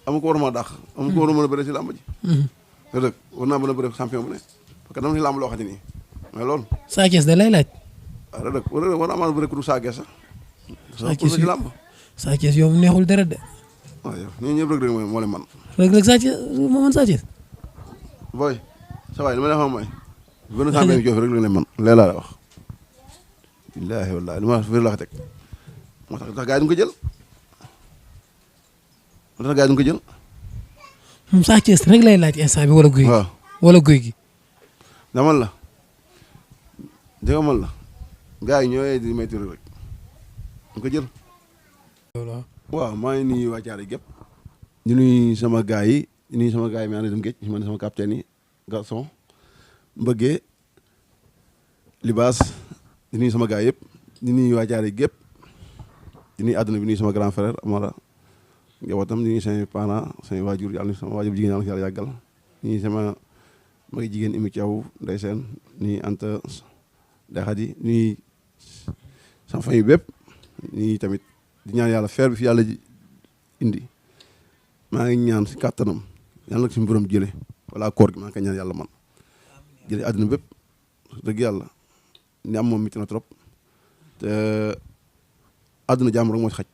Speaker 3: amu ko war ma dàq. amu ko war a mën a bëre si làmb ji. te dëgg war naa mën a bëre champion bu ne parce que dama si làmb loo xam ne nii mais loolu.
Speaker 2: Sa Thiès da lay laaj.
Speaker 3: waaw dëgg war naa mën a bëre ku du Sa Thiès sax.
Speaker 2: Sa Thiès yow neexul deret de.
Speaker 3: waaw yow ñun ñëpp Reug Reug moo leen man.
Speaker 2: Reug Reug Sa Thiès moo mën Sa Thiès.
Speaker 3: booy sa waay li ma la wax mooy. gën a champion Joof rek la leen man léegi laa la wax. billaahi wallaahi li ma wax la ko teg moo tax gars yi duñ ko jël. moo tax gars yi duñ ko jël.
Speaker 2: moom Sa Thiès rek lay laaj instant bi wala guy gi.
Speaker 3: waaw
Speaker 2: wala guy gi.
Speaker 3: damal la dégg man la gars yi ñooy di may tur rek duñ ko jël. waaw maa ngi nuyu waa Thiaré gépp di nuyu sama gars yi di nuyu sama gars yi ma ànd dem géej man sama capitaine yi garçon mbëggee libaas di nuyu sama gars yëpp di nuyu waa Thiaré gépp di nuyu àdduna bi nuyu sama grand frère Amara njabootam di nuyu samay parents samay waajur yàlla sama waajur jigéen yàlla yàggal di nuyu sama magi jigéen Imi Thiaw ndeysaan nuyu Anta Daxadi nuyu sama famille bépp nuyu tamit di ñaan yàlla feer bi fi yàlla indi maa ngi ñaan si kàttanam yàlla nag suñu borom jële wala koor gi maa ngi koy ñaan yàlla man jële àdduna bépp dëgg yàlla ni am moom métti na trop te àdduna jàmm rek moo ci xaj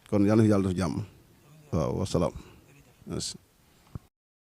Speaker 3: kon yàlla na fi yàlla def jàmm waaw wasalaam merci